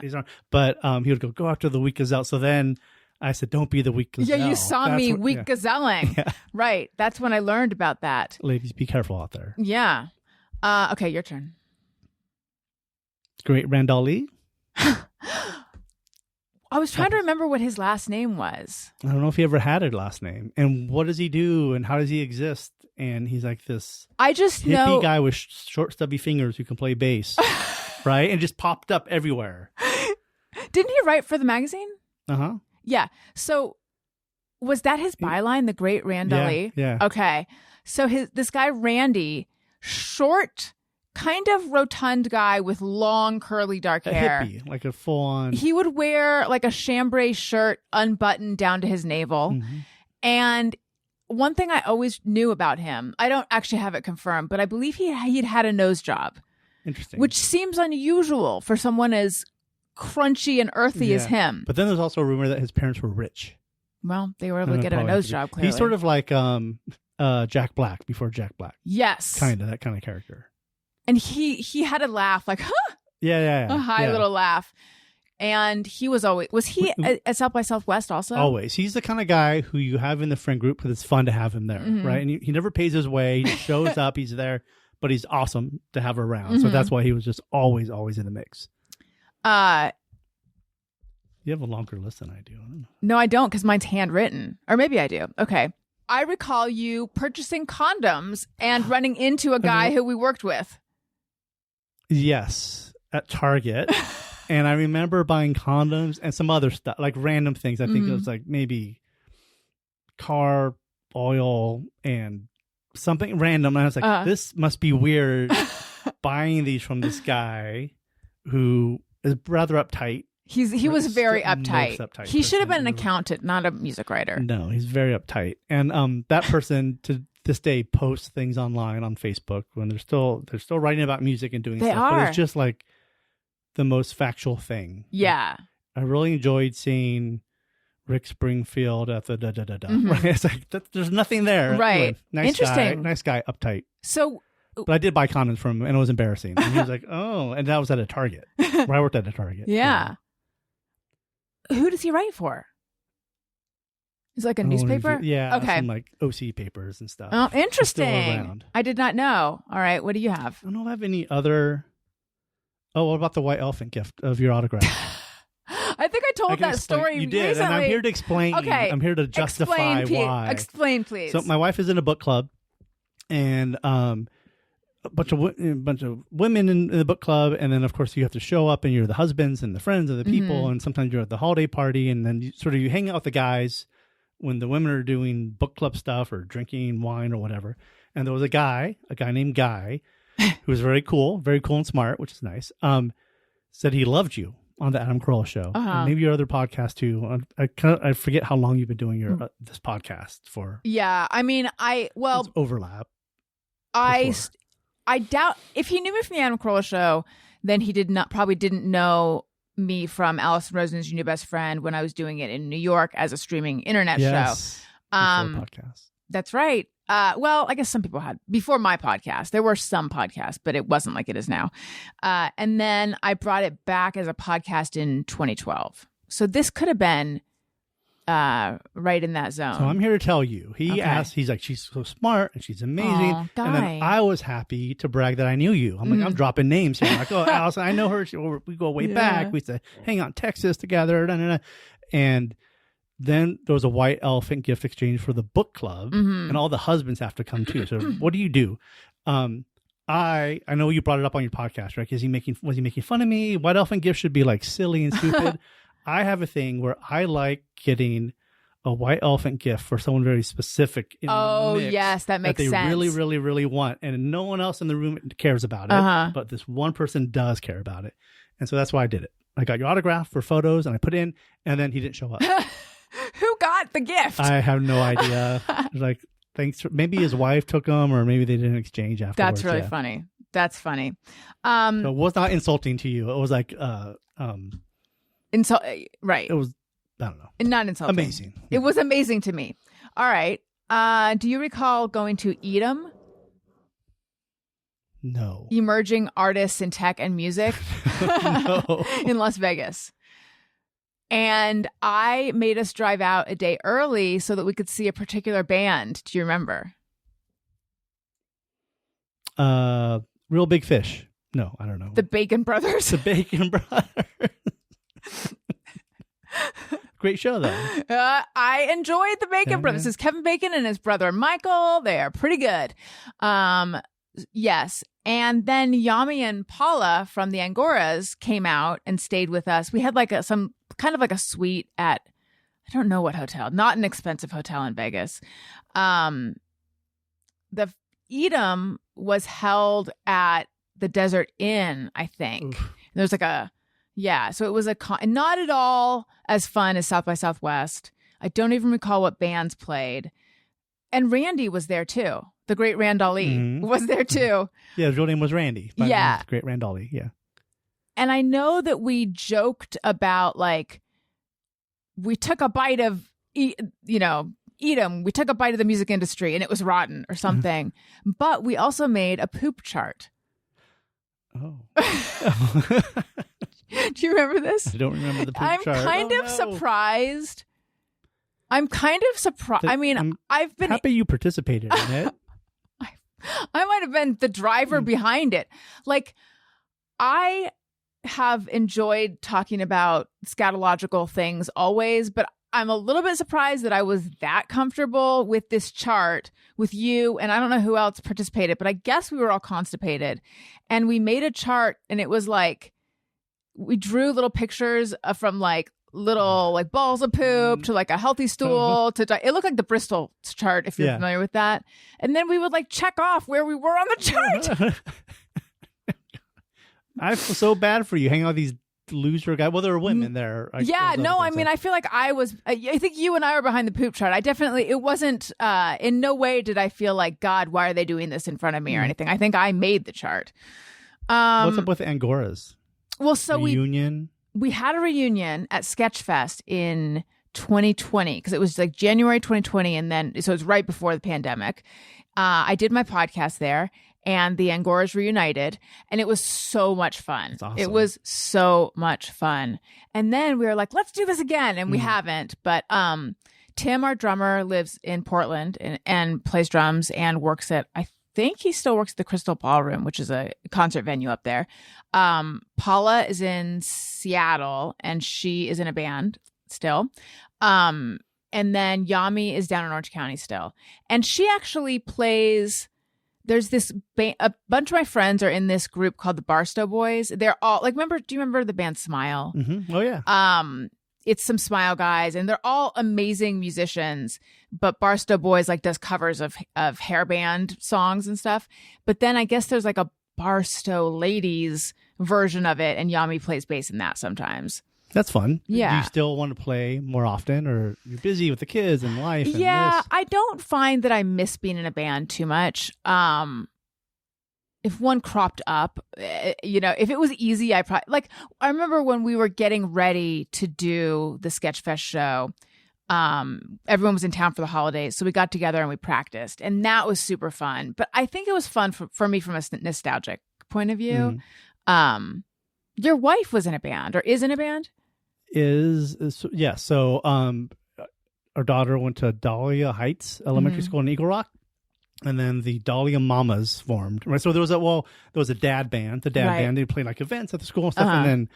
But he would go after the Weak Gazelle. So then I said, don't be the Weak Gazelle. Yeah, you saw me weak gazelling. Yeah. Right. That's when I learned about that. Ladies, be careful out there. Yeah. Okay, your turn. Great Randall Lee. I was trying to remember what his last name was. I don't know if he ever had a last name. And what does he do? And how does he exist? And he's like this I just hippie know guy with short, stubby fingers who can play bass, right? And just popped up everywhere. Didn't he write for the magazine? Yeah. So was that his byline, the Great Randall Lee? Yeah. Okay. So this guy Randy, short, kind of rotund guy with long curly dark hair. Hippie, like a full on. He would wear like a chambray shirt unbuttoned down to his navel. And one thing I always knew about him, I don't actually have it confirmed, but I believe he'd had a nose job. Interesting. Which seems unusual for someone as crunchy and earthy as him. But then there's also a rumor that his parents were rich. Well, they were able to get him a nose job, clearly. He's sort of like Jack Black before Jack Black. Yes. Kind of, that kind of character. And he had a laugh, like, huh? Yeah. A high little laugh. And he was he at South by Southwest also? Always. He's the kind of guy who you have in the friend group because it's fun to have him there, right? And he never pays his way. He just shows up. He's there. but he's awesome to have around. So that's why he was just always in the mix. You have a longer list than I do. I don't know. No, I don't, because mine's handwritten. Or maybe I do. Okay. I recall you purchasing condoms and running into a guy who we worked with. Yes, at Target. And I remember buying condoms and some other stuff, like random things. I think it was like maybe car oil and something random. And I was like, this must be weird buying these from this guy who is rather uptight. He was very uptight. He should have been an accountant, not a music writer. No, he's very uptight. And that person to this day posts things online on Facebook when they're still writing about music and doing stuff. But it's just like the most factual thing. Yeah. I really enjoyed seeing Rick Springfield at the Right? It's like there's nothing there. Right. Anyway, nice Interesting. Nice guy, uptight. So but I did buy condoms from him, and it was embarrassing. And he was like, "Oh," and that was at a Target. Where I worked at a Target. Yeah. Who does he write for? Is it like a newspaper? Yeah. Okay. Some like OC papers and stuff. Oh, interesting. Still around. I did not know. All right. What do you have? I don't have any other. Oh, what about the white elephant gift of your autograph? I think I told that story You did, recently. and I'm here to explain. Okay. I'm here to justify why. Explain, please. So my wife is in a book club, and a bunch of women in the book club, and then of course you have to show up, and you're the husbands and the friends of the people, and sometimes you're at the holiday party, and then you hang out with the guys when the women are doing book club stuff or drinking wine or whatever. And there was a guy named Guy, who was very cool and smart, which is nice. Said he loved you on the Adam Carolla show, and maybe your other podcast too. I forget how long you've been doing your this podcast for. Yeah, I mean, it's overlap. I doubt if he knew me from the Adam Carolla show, then he probably didn't know me from Allison Rosen's Your New Best Friend when I was doing it in New York as a streaming internet show. Podcast. That's right. Well, I guess some people had before my podcast. There were some podcasts, but it wasn't like it is now. And then I brought it back as a podcast in 2012. So this could have been right in that zone. So I'm here to tell you. He asked, he's like, she's so smart and she's amazing. Aw, and then I was happy to brag that I knew you. I'm like, I'm dropping names here. I'm like, oh, Allison, I know her. We go way back. We used to hang out in Texas together. And then there was a white elephant gift exchange for the book club, and all the husbands have to come too. So what do? I know you brought it up on your podcast, right? Was he making fun of me? White elephant gift should be like silly and stupid. I have a thing where I like getting a white elephant gift for someone very specific. Yes, that makes sense. That they really, really, really want, and no one else in the room cares about it, but this one person does care about it, and so that's why I did it. I got your autograph for photos, and I put in, and then he didn't show up. Who got the gift? I have no idea. Like, thanks. Maybe his wife took them, or maybe they didn't exchange afterwards. That's really funny. That's funny. So it was not insulting to you. It was like right. It was, I don't know. Not insulting. Amazing. It was amazing to me. All right. Do you recall going to Edom? No. Emerging artists in tech and music? No. In Las Vegas. And I made us drive out a day early so that we could see a particular band. Do you remember? Real Big Fish. No, I don't know. The Bacon Brothers. The Bacon Brothers. Great show, though. I enjoyed the Bacon Brothers. It's Kevin Bacon and his brother Michael. They're pretty good. Yes. And then Yami and Paula from the Angoras came out and stayed with us. We had like some kind of like a suite at, I don't know what hotel, not an expensive hotel in Vegas. The Edom was held at the Desert Inn, I think. There's like so it was not at all as fun as South by Southwest. I don't even recall what bands played. And Randy was there too. The great Randolph was there too. Yeah, his real name was Randy. Yeah. Great Randolph, yeah. And I know that we joked about like, we took a bite of, Edom. We took a bite of the music industry and it was rotten or something. But we also made a poop chart. Oh. Do you remember this? I don't remember the poop I'm chart. kind of surprised. I mean, I'm I've been happy you participated in it. I might have been the driver behind it. Like, I have enjoyed talking about scatological things always, but I'm a little bit surprised that I was that comfortable with this chart with you. And I don't know who else participated, but I guess we were all constipated. And we made a chart, and it was like, we drew little pictures from like little like balls of poop to like a healthy stool to it looked like the Bristol chart, if you're familiar with that. And then we would like check off where we were on the chart. I feel so bad for you hanging out with these loser guys. Well, there were women there. I mean, I feel like I think you and I were behind the poop chart. It wasn't, in no way did I feel like, God, why are they doing this in front of me or anything? I think I made the chart. What's up with Angoras? Well, so reunion? We had a reunion at Sketchfest in 2020 because it was like January 2020. And then, so it was right before the pandemic. I did my podcast there. And the Angoras reunited, and it was so much fun. That's awesome. It was so much fun. And then we were like, let's do this again. And we haven't. But Tim, our drummer, lives in Portland and plays drums and works at, I think he still works at the Crystal Ballroom, which is a concert venue up there. Paula is in Seattle, and she is in a band still. And then Yami is down in Orange County still. And she actually plays... There's this a bunch of my friends are in this group called the Barstow Boys. They're all like, do you remember the band Smile? Mm-hmm. Oh yeah. It's some Smile guys, and they're all amazing musicians. But Barstow Boys like does covers of hair band songs and stuff. But then I guess there's like a Barstow Ladies version of it, and Yami plays bass in that sometimes. That's fun. Yeah. Do you still want to play more often, or you're busy with the kids and life? And this? I don't find that I miss being in a band too much. If one cropped up, if it was easy, I remember when we were getting ready to do the Sketchfest show, everyone was in town for the holidays. So we got together and we practiced, and that was super fun. But I think it was fun for me from a nostalgic point of view. Your wife was in a band or is in a band? Yeah. So our daughter went to Dahlia Heights Elementary School in Eagle Rock, and then the Dahlia Mamas formed. Right. So there was a dad band. The dad band, they played like events at the school and stuff, and then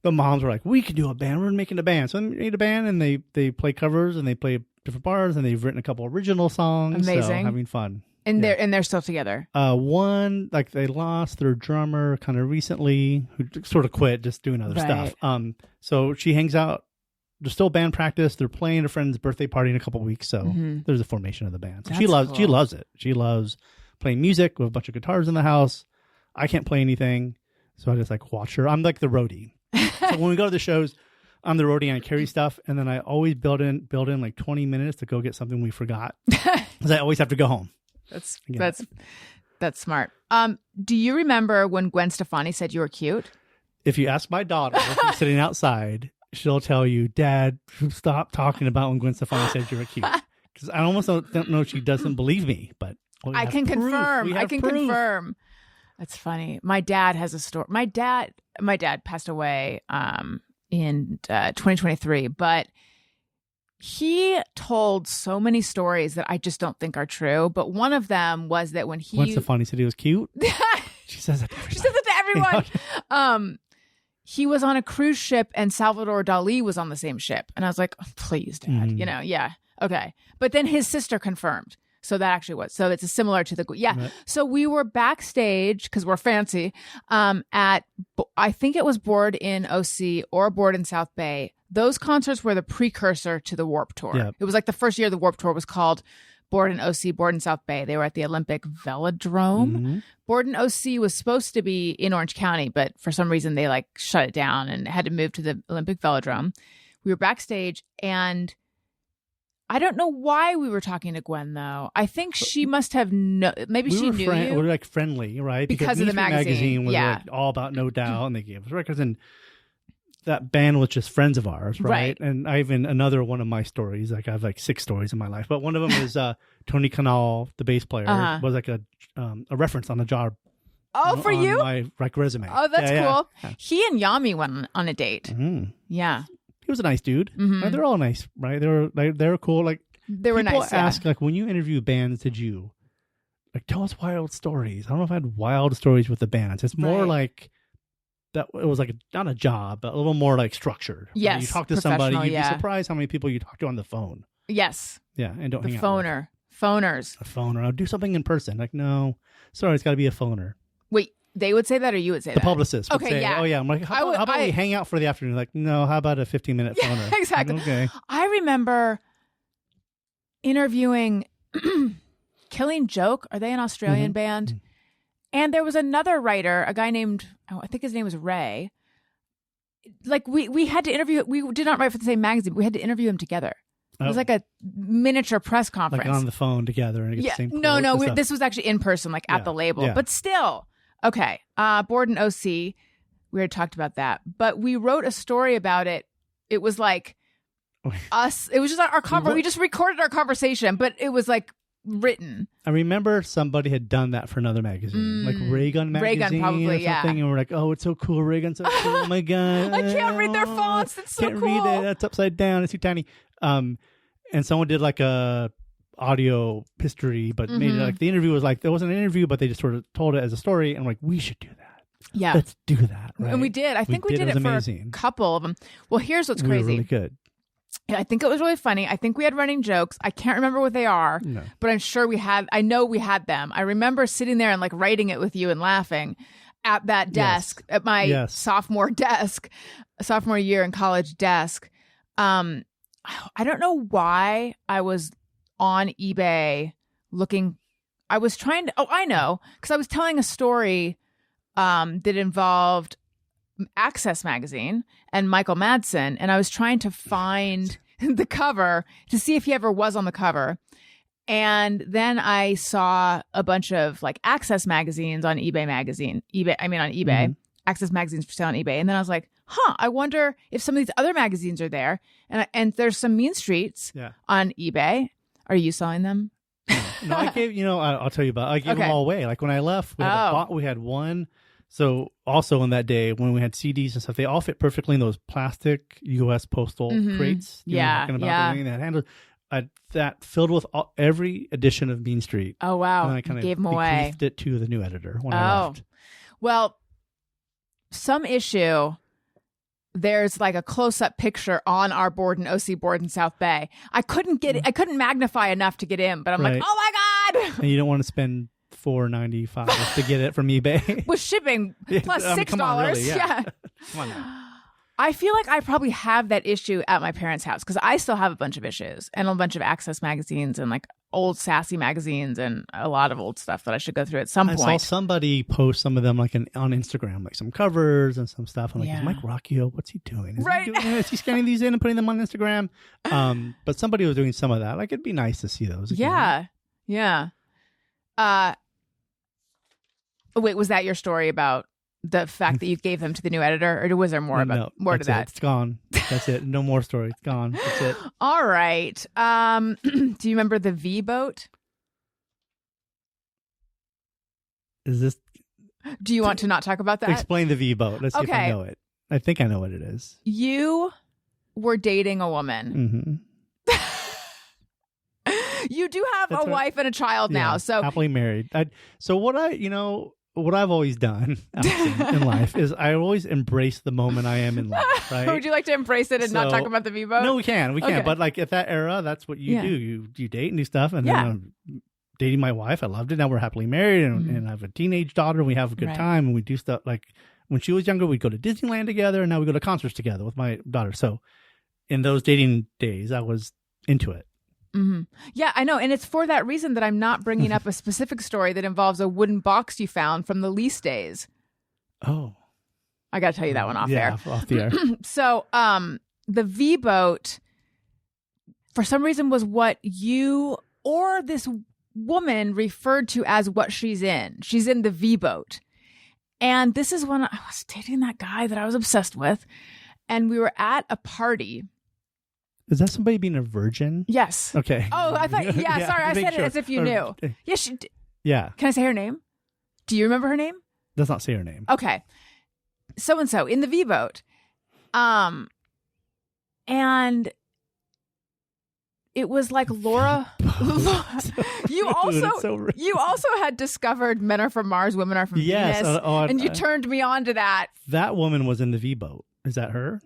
the moms were like, "We can do a band. We're making a band." So they made a band, and they play covers, and they play different bars, and they've written a couple original songs. Amazing, so having fun. And they're still together. One, like, they lost their drummer kind of recently, who sort of quit, just doing other stuff. So she hangs out. There's still band practice. They're playing a friend's birthday party in a couple of weeks. So there's a formation of the band. So she loves it. She loves playing music with a bunch of guitars in the house. I can't play anything, so I just like watch her. I'm like the roadie. So when we go to the shows, I'm the roadie and I carry stuff, and then I always build in like 20 minutes to go get something we forgot, because I always have to go home. That's smart. Do you remember when Gwen Stefani said you were cute? If you ask my daughter, if she's sitting outside, she'll tell you, "Dad, stop talking about when Gwen Stefani said you were cute." Because I almost don't know if she doesn't believe me, but I can confirm. Confirm. That's funny. My dad has a story. My dad passed away in 2023, but he told so many stories that I just don't think are true. But one of them was that when Gwen Stefani said he was cute. She says that to everybody. She says it to everyone. He was on a cruise ship, and Salvador Dali was on the same ship. And I was like, oh, please, Dad. Yeah. Okay. But then his sister confirmed. So that actually was. So it's similar to the... Yeah. Right. So we were backstage, because we're fancy, at, I think it was Board in OC or Board in South Bay. Those concerts were the precursor to the Warped Tour. Yep. It was like the first year the Warped Tour was called Board in OC, Board in South Bay. They were at the Olympic Velodrome. Board in OC was supposed to be in Orange County, but for some reason they like shut it down and had to move to the Olympic Velodrome. We were backstage, and I don't know why we were talking to Gwen, though. I think she must have maybe she knew you. We were like friendly, right? Because of the magazine was like all about No Doubt, and they gave us records, and that band was just friends of ours, right? And I even, another one of my stories, like I have like 6 stories in my life, but one of them is Tony Canal, the bass player, was like a reference on a job. Oh, for you? My resume. Oh, that's cool. Yeah. He and Yami went on a date. Yeah. He was a nice dude. Right? They're all nice, right? They were cool. Like, they were nice. People ask, like, when you interview bands, did you like, tell us wild stories. I don't know if I had wild stories with the bands. It's more like that. It was like not a job, but a little more like structured. Yes. When you talk to somebody, you'd yeah. be surprised how many people you talk to on the phone. Yes. Yeah. And don't The hang out phoner. Phoners. with. A phoner. I'll do something in person. Like, no, sorry, it's got to be a phoner. Wait, they would say that, or you would say The that? publicist would Okay, say, yeah. oh, yeah. I'm like, how about we hang out for the afternoon? Like, no, how about a 15-minute phoner? Exactly. Like, okay. I remember interviewing Killing Joke. Are they an Australian band? And there was another writer, a guy named, I think his name was Ray. Like, we had to interview, we did not write for the same magazine, but we had to interview him together. It was like a miniature press conference. Like on the phone together. And get the same No, this was actually in person, like at the label. Yeah. But still, okay. Board and OC, we already talked about that. But we wrote a story about it. It was like us. It was just our conversation. We just recorded our conversation, but it was like written. I remember somebody had done that for another magazine, like Raygun magazine. Raygun, probably, or something, and we're like, oh, it's so cool. Raygun's so cool. Oh my God. I can't read their fonts. It's so can't cool. read it. That's upside down. It's too tiny. And someone did like a audio history, but made it like the interview was like, there wasn't an interview, but they just sort of told it as a story. And I'm like, we should do that. Yeah. Let's do that. Right? And we did. I think we did it for amazing. a couple of them. Well, here's what's We crazy. were really good. I think it was really funny. I think we had running jokes. I can't remember what they are, but I'm sure I know we had them. I remember sitting there and like writing it with you and laughing at that desk, at my sophomore year in college desk. I don't know why I was on eBay looking. I was trying to, I know, because I was telling a story that involved Axcess magazine and Michael Madsen, and I was trying to find the cover to see if he ever was on the cover. And then I saw a bunch of like Axcess magazines on eBay. Axcess magazines for sale on eBay. And then I was like, I wonder if some of these other magazines are there. And there's some Mean Streets on eBay. Are you selling them? No, I gave, I'll tell you about it. I gave them all away. Like when I left, we had one. So also on that day when we had CDs and stuff, they all fit perfectly in those plastic U.S. postal crates. That handle. That filled with every edition of Mean Street. Oh, wow. And I kind of gave them away. It to the new editor when I left. Well, some issue, there's like a close-up picture on our board and OC board in South Bay. I couldn't magnify enough to get in, but I'm like, oh my God. And you don't want to spend $4.95 to get it from eBay. With shipping plus $6. Come on, really, yeah. Come on now. I feel like I probably have that issue at my parents' house because I still have a bunch of issues and a bunch of Axcess magazines and like old sassy magazines and a lot of old stuff that I should go through at some point. I saw somebody post some of them like on Instagram, like some covers and some stuff. I'm like, is Mike Rocchio, what's he doing? Is he scanning these in and putting them on Instagram? But somebody was doing some of that. Like it'd be nice to see those again. Yeah. Wait, was that your story about the fact that you gave them to the new editor, or was there more to that? It's gone. That's it. No more story. It's gone. That's it. All right. Do you remember the V boat? Is this? Do you want to not talk about that? Explain the V boat. Let's see if I know it. I think I know what it is. You were dating a woman. You do have a wife and a child now, so happily married. So what I've always done in life is I always embrace the moment I am in life, right? Would you like to embrace it and not talk about the V-boat? No, we can. Okay. But like at that era, that's what you do. You date and do stuff. And then I'm dating my wife. I loved it. Now we're happily married and I have a teenage daughter. And we have a good time and we do stuff. Like when she was younger, we'd go to Disneyland together and now we go to concerts together with my daughter. So in those dating days, I was into it. Mm-hmm. Yeah, I know. And it's for that reason that I'm not bringing up a specific story that involves a wooden box you found from the lease days. Oh. I got to tell you that one off air. Off the air. So the V-boat, for some reason, was what you or this woman referred to as what she's in. She's in the V-boat. And this is when I was dating that guy that I was obsessed with. And we were at a party. Is that somebody being a virgin? Yes. Okay. Oh, I thought, sorry, I said it as if you knew. Yes. Yeah. Can I say her name? Do you remember her name? Does not say her name. Okay. So-and-so in the V-boat. And it was like Laura. You also had discovered Men Are From Mars, Women Are From Venus, and you turned me on to that. That woman was in the V-boat. Is that her?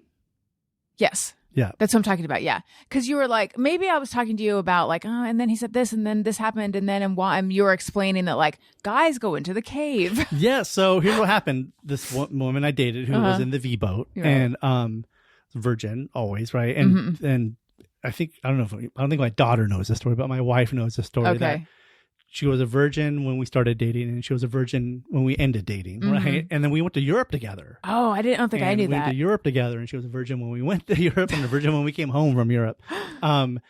Yes. Yeah. That's what I'm talking about. Yeah. Because you were like, maybe I was talking to you about like, oh, and then he said this, and then this happened, and then and you were explaining that like guys go into the cave. Yeah. So here's what happened. This woman I dated who was in the V-boat and virgin always, right? And and I don't think my daughter knows the story, but my wife knows the story. That she was a virgin when we started dating, and she was a virgin when we ended dating, right? And then we went to Europe together. Oh, I don't think I knew that. We went to Europe together, and she was a virgin when we went to Europe, and a virgin when we came home from Europe. But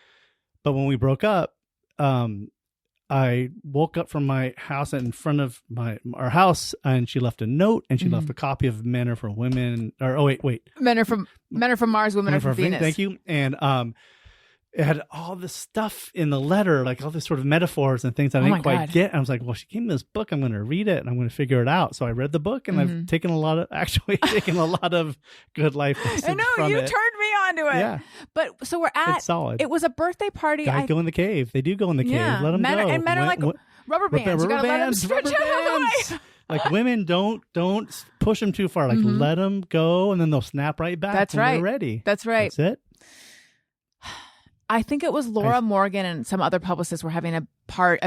when we broke up, I woke up from my house in front of our house, and she left a note, and she left a copy of Men Are From Women, Men Are From Mars, Women Are From Venus. Thank you. And it had all this stuff in the letter, like all this sort of metaphors and things I didn't quite get. And I was like, well, she gave me this book. I'm going to read it and I'm going to figure it out. So I read the book, and I've taken a lot of good life lessons. I know, you turned me onto it. Yeah. But so it's solid. It was a birthday party. Guys go in the cave. They do go in the cave. Let them go. And men are like rubber bands. You got to let them stretch out of the way. Like women, don't push them too far. Like let them go, and then they'll snap right back. That's right. They're ready. That's right. That's it. I think it was Laura Morgan and some other publicists were having a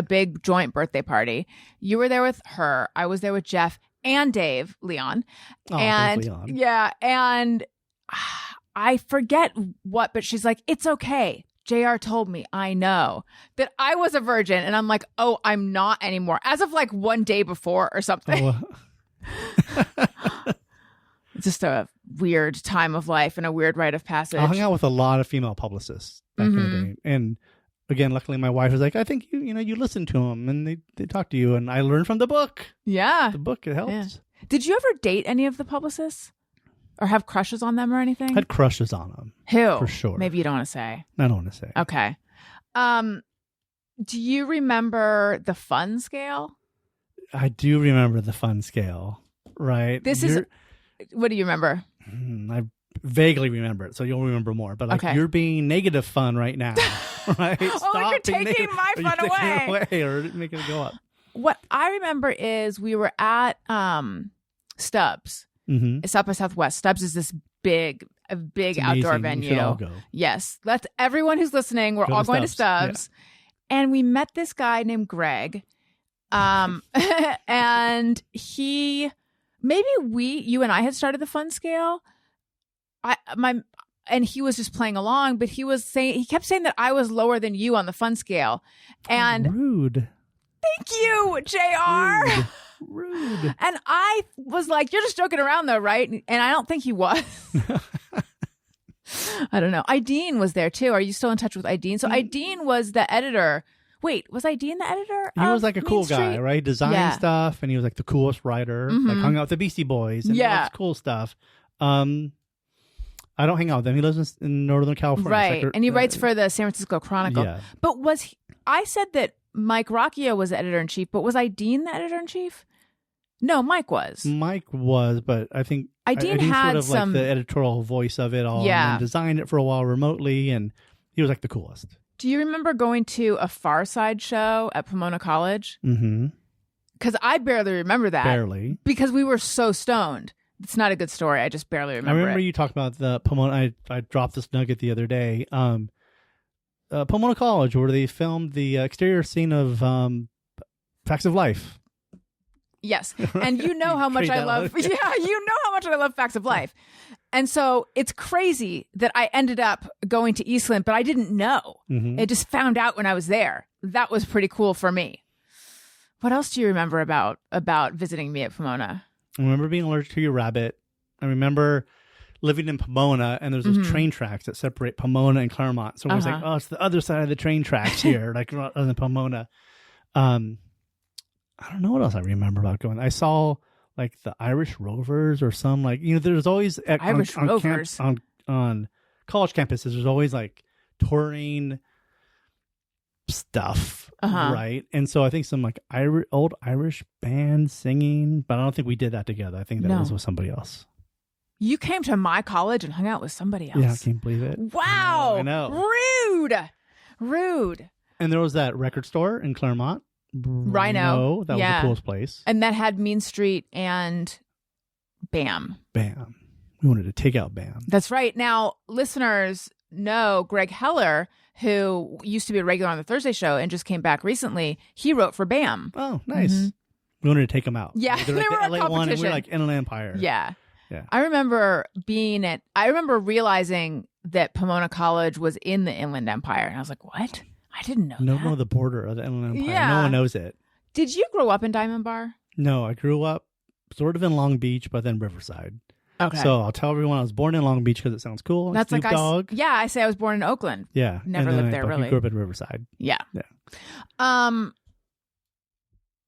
big joint birthday party. You were there with her. I was there with Jeff and Dave Leon. Oh, and Dave Leon. Yeah, and I forget what, but she's like, "It's okay. JR told me, I know, that I was a virgin." And I'm like, "Oh, I'm not anymore." As of like one day before or something. It's just a weird time of life and a weird rite of passage. I hung out with a lot of female publicists back in the day. And again, luckily my wife was like, I think you listen to them and they talk to you. And I learned from the book. Yeah. The book, it helps. Yeah. Did you ever date any of the publicists or have crushes on them or anything? I had crushes on them. Who? For sure. Maybe you don't want to say. I don't want to say. Okay. Do you remember the fun scale? I do remember the fun scale. Right. What do you remember? I vaguely remember it, so you'll remember more. But you're being negative fun right now, right? Like you're taking my fun away, or making it go up. What I remember is we were at Stubbs, South by Southwest. Stubbs is this big outdoor venue. We should all go. Yes, that's everyone who's listening. We're all going to Stubbs, and we met this guy named Greg, and he. Maybe you and I had started the fun scale. And he was just playing along, but he kept saying that I was lower than you on the fun scale. And rude. Thank you, JR. Rude. And I was like, you're just joking around though, right? And I don't think he was. I don't know. Ideen was there too. Are you still in touch with Ideen? So Ideen was the editor. Wait, was Ideen the editor? He was like a cool guy, right? Designed stuff, and he was like the coolest writer. Like hung out with the Beastie Boys and all this cool stuff. I don't hang out with him. He lives in Northern California, right? And he writes for the San Francisco Chronicle. Yeah. But I said that Mike Rocchio was the editor in chief, but was Ideen the editor in chief? No, Mike was. Mike was, but I think Ideen had sort of like the editorial voice of it all. Yeah, and designed it for a while remotely, and he was like the coolest. Do you remember going to a Far Side show at Pomona College? Mm-hmm. Because I barely remember that. Barely. Because we were so stoned. It's not a good story. I just barely remember I remember you talked about the Pomona. I dropped this nugget the other day. Pomona College, where they filmed the exterior scene of Facts of Life. Yes. And you know how much I love... Yeah, you know how much I love Facts of Life. And so it's crazy that I ended up going to Eastland, but I didn't know. I just found out when I was there. That was pretty cool for me. What else do you remember about visiting me at Pomona? I remember being allergic to your rabbit. I remember living in Pomona, and there's those train tracks that separate Pomona and Claremont. So I was like, oh, it's the other side of the train tracks here, like in Pomona. I don't know what else I remember about going. I saw like the Irish Rovers or some there's always Irish Rovers on college campuses. There's always like touring stuff, right? And so I think some like old Irish band singing, but I don't think we did that together. I think that was with somebody else. You came to my college and hung out with somebody else. Yeah, I can't believe it. Wow, I know. Rude. Rude. And there was that record store in Claremont. Rhino. That was the coolest place. And that had Mean Street and BAM. BAM. We wanted to take out BAM. That's right. Now, listeners know Greg Heller, who used to be a regular on the Thursday show and just came back recently. He wrote for BAM. Oh, nice. Mm-hmm. We wanted to take them out. Yeah, they're like they were the a LA competition. one, and we were like Inland Empire. Yeah. Yeah. I remember realizing that Pomona College was in the Inland Empire. And I was like, what? I didn't know that. No, the border of the Inland Empire. Yeah. No one knows it. Did you grow up in Diamond Bar? No, I grew up sort of in Long Beach, but then Riverside. Okay. So I'll tell everyone I was born in Long Beach because it sounds cool. That's Snoop like Dogg. I say I was born in Oakland. Yeah. Never lived there, really. You grew up in Riverside. Yeah. Yeah.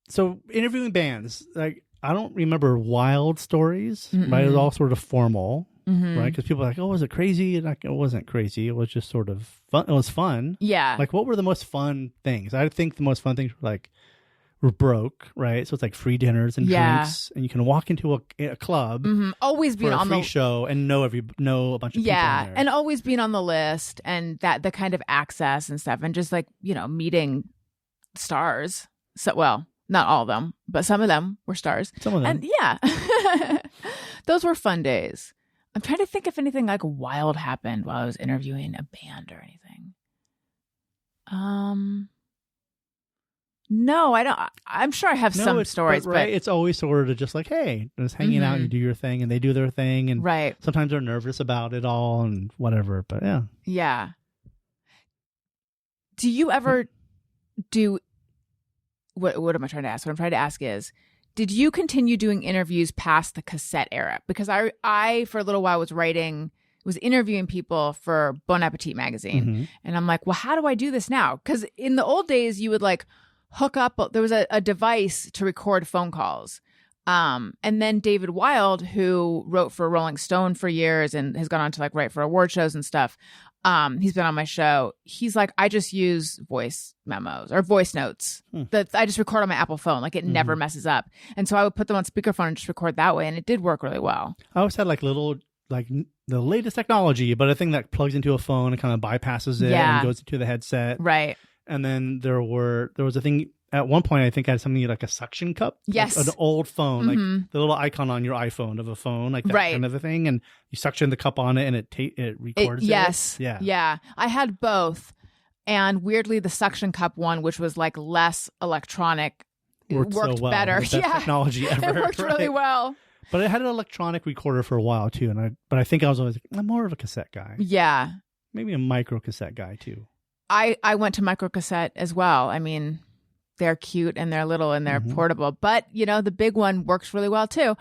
So interviewing bands, like I don't remember wild stories, right? It was all sort of formal, right? Because people are like, "Oh, was it crazy?" And like, it wasn't crazy. It was just sort of fun. It was fun. Yeah. Like, what were the most fun things? I think the most fun things were broke, right? So it's like free dinners and drinks, and you can walk into a club, always being for a on free the show and know a bunch of people. Yeah, in there. and always being on the list, and that the kind of access and stuff, and just like meeting stars. So not all of them, but some of them were stars. Some of them, and yeah, those were fun days. I'm trying to think if anything like wild happened while I was interviewing a band or anything. No, I don't. I'm sure I have some stories, but it's always sort of just like, hey, just hanging out, you do your thing, and they do their thing, and right. Sometimes they're nervous about it all and whatever, but yeah. Yeah. Do you ever do? What am I trying to ask? What I'm trying to ask is, did you continue doing interviews past the cassette era? Because I for a little while was interviewing people for Bon Appetit magazine, and I'm like, well, how do I do this now? Because in the old days, you would like hook up. There was a device to record phone calls. And then David Wild, who wrote for Rolling Stone for years and has gone on to like write for award shows and stuff. He's been on my show. He's like, I just use voice memos or voice notes that I just record on my Apple phone. Like it never messes up. And so I would put them on speakerphone and just record that way. And it did work really well. I always had like little, like the latest technology, but a thing that plugs into a phone and kind of bypasses it and goes into the headset. Right. And then there was a thing at one point, I think I had something like a suction cup. Yes. Like an old phone, like the little icon on your iPhone of a phone, like that kind of a thing. And you suction the cup on it and it records it. Yes. Yeah. Yeah. I had both. And weirdly, the suction cup one, which was like less electronic, worked so well. Better. The best technology ever. It worked really well. But it had an electronic recorder for a while too. But I think I was always like, I'm more of a cassette guy. Yeah. Maybe a micro cassette guy too. I went to micro cassette as well. I mean, they're cute and they're little and they're portable, but the big one works really well too.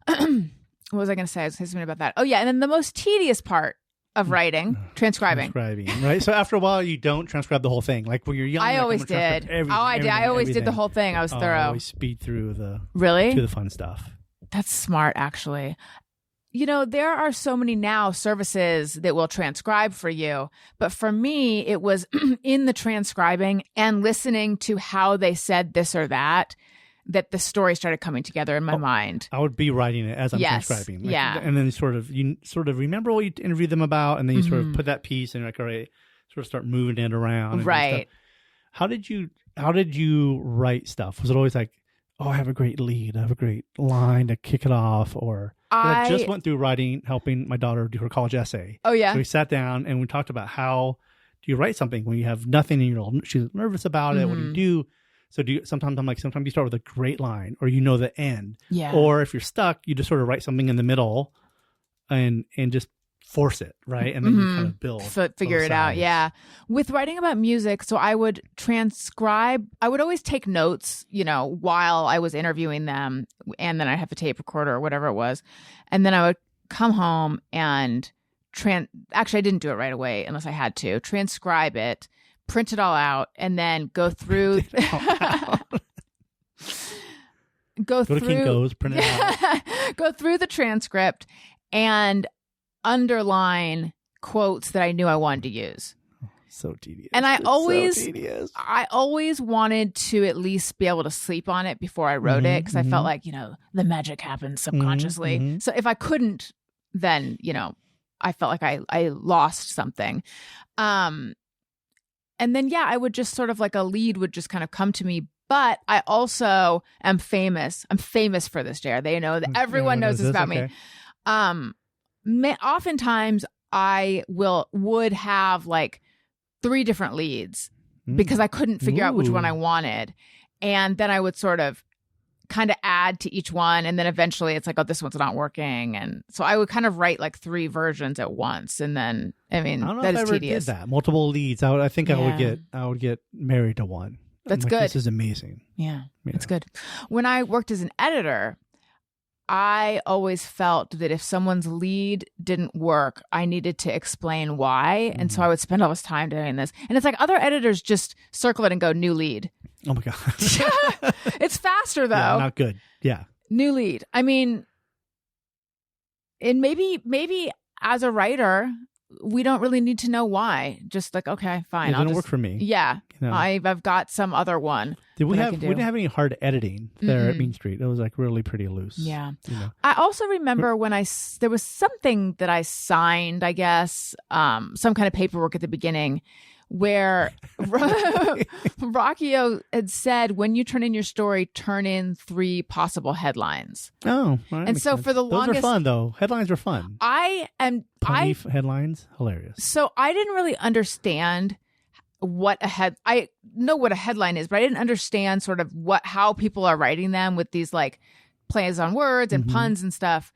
What was I going to say? I was saying something about that. Oh yeah. And then the most tedious part of writing, transcribing. Right? So after a while, you don't transcribe the whole thing. Like when you're young, I always did. I did. I always did the whole thing. I was thorough. I always speed through to the fun stuff. That's smart, actually. There are so many now services that will transcribe for you. But for me, it was in the transcribing and listening to how they said this or that the story started coming together in my mind. I would be writing it as I'm transcribing. And then you sort of remember what you interviewed them about, and then you sort of put that piece and you're like, all right, sort of start moving it around. Right. How did you write stuff? Was it always like, oh, I have a great lead, I have a great line to kick it off, or I just went through helping my daughter do her college essay. Oh yeah. So we sat down and we talked about how do you write something when you have nothing and she's nervous about it. What do you do? So sometimes you start with a great line or the end. Yeah. Or if you're stuck, you just sort of write something in the middle and just force it, right? And then you kind of build. Figure it out, yeah. With writing about music, so I would transcribe. I would always take notes, while I was interviewing them, and then I'd have a tape recorder or whatever it was. And then I would come home and actually, I didn't do it right away unless I had to. Transcribe it, print it all out, and then go through... Go to Kinko's, print it out. Go through the transcript and underline quotes that I knew I wanted to use. So tedious. And I always wanted to at least be able to sleep on it before I wrote it, because I felt like, the magic happens subconsciously. So if I couldn't, then, I felt like I lost something. then, yeah, I would just sort of like a lead would just kind of come to me. But I also am famous. I'm famous for this, JR. They know that everyone knows this about me. Oftentimes I would have like 3 different leads because I couldn't figure out which one I wanted. And then I would sort of kind of add to each one. And then eventually it's like, oh, this one's not working. And so I would kind of write like 3 versions at once. And then, I mean, I don't know that if I is ever tedious. did that. Multiple leads. I think I would get married to one. That's like, good. This is amazing. Yeah, it's good. When I worked as an editor, I always felt that if someone's lead didn't work, I needed to explain why. And so I would spend all this time doing this. And it's like other editors just circle it and go, new lead. Oh my God. It's faster though. Yeah, not good. Yeah. New lead. I mean, and maybe as a writer, we don't really need to know why. Just like, okay, fine. It didn't work for me. Yeah. You know? I've got some other one. We didn't have any hard editing there at Mean Street. It was like really pretty loose. Yeah. You know? I also remember when there was something that I signed, I guess, some kind of paperwork at the beginning where Rockio had said, when you turn in your story, turn in 3 possible headlines. Oh. Well, and so for the longest... Those are fun, though. Headlines are fun. Punny headlines, hilarious. So I didn't really understand I know what a headline is, but I didn't understand sort of how people are writing them with these like plays on words and puns and stuff.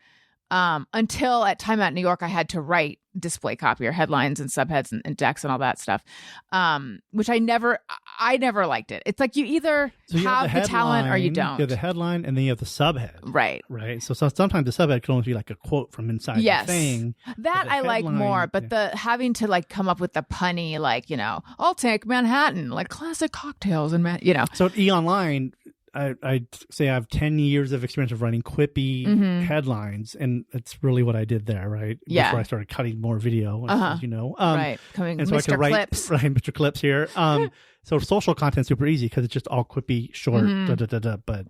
Until at Time Out New York, I had to write display copy or headlines and subheads and decks and all that stuff, which I never liked it. It's like you either have the talent or you don't. You have the headline and then you have the subhead. Right. Right. So sometimes the subhead can only be like a quote from inside the thing. That I like more, but the having to like come up with the punny, like, you know, I'll take Manhattan, like classic cocktails and, you know. So at E! Online, I'd say I have 10 years of experience of writing quippy headlines, and that's really what I did there, right? Yeah. Before I started cutting more video, as you know. Right. Coming, and so Mr. I could write, Clips. Right, Mr. Clips here. So social content's super easy because it's just all quippy, short, But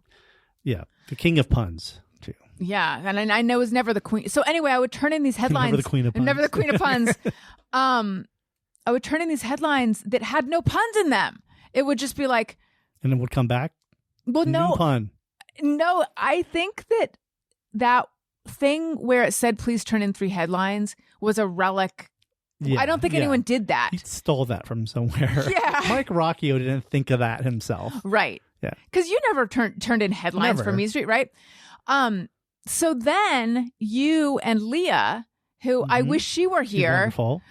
yeah, the king of puns, too. Yeah, and I know it was never the queen. So anyway, I would turn in these headlines. Never the queen of puns. Never the queen of puns. I would turn in these headlines that had no puns in them. It would just be like... And then would come back? Well, no. Pun. No, I think that thing where it said, please turn in 3 headlines was a relic. I don't think anyone did that. He stole that from somewhere. Yeah. Mike Rockio didn't think of that himself. Right. Yeah. Because you never turned in headlines for Mean Street, right? So then you and Leah, who I wish she were here. She's wonderful.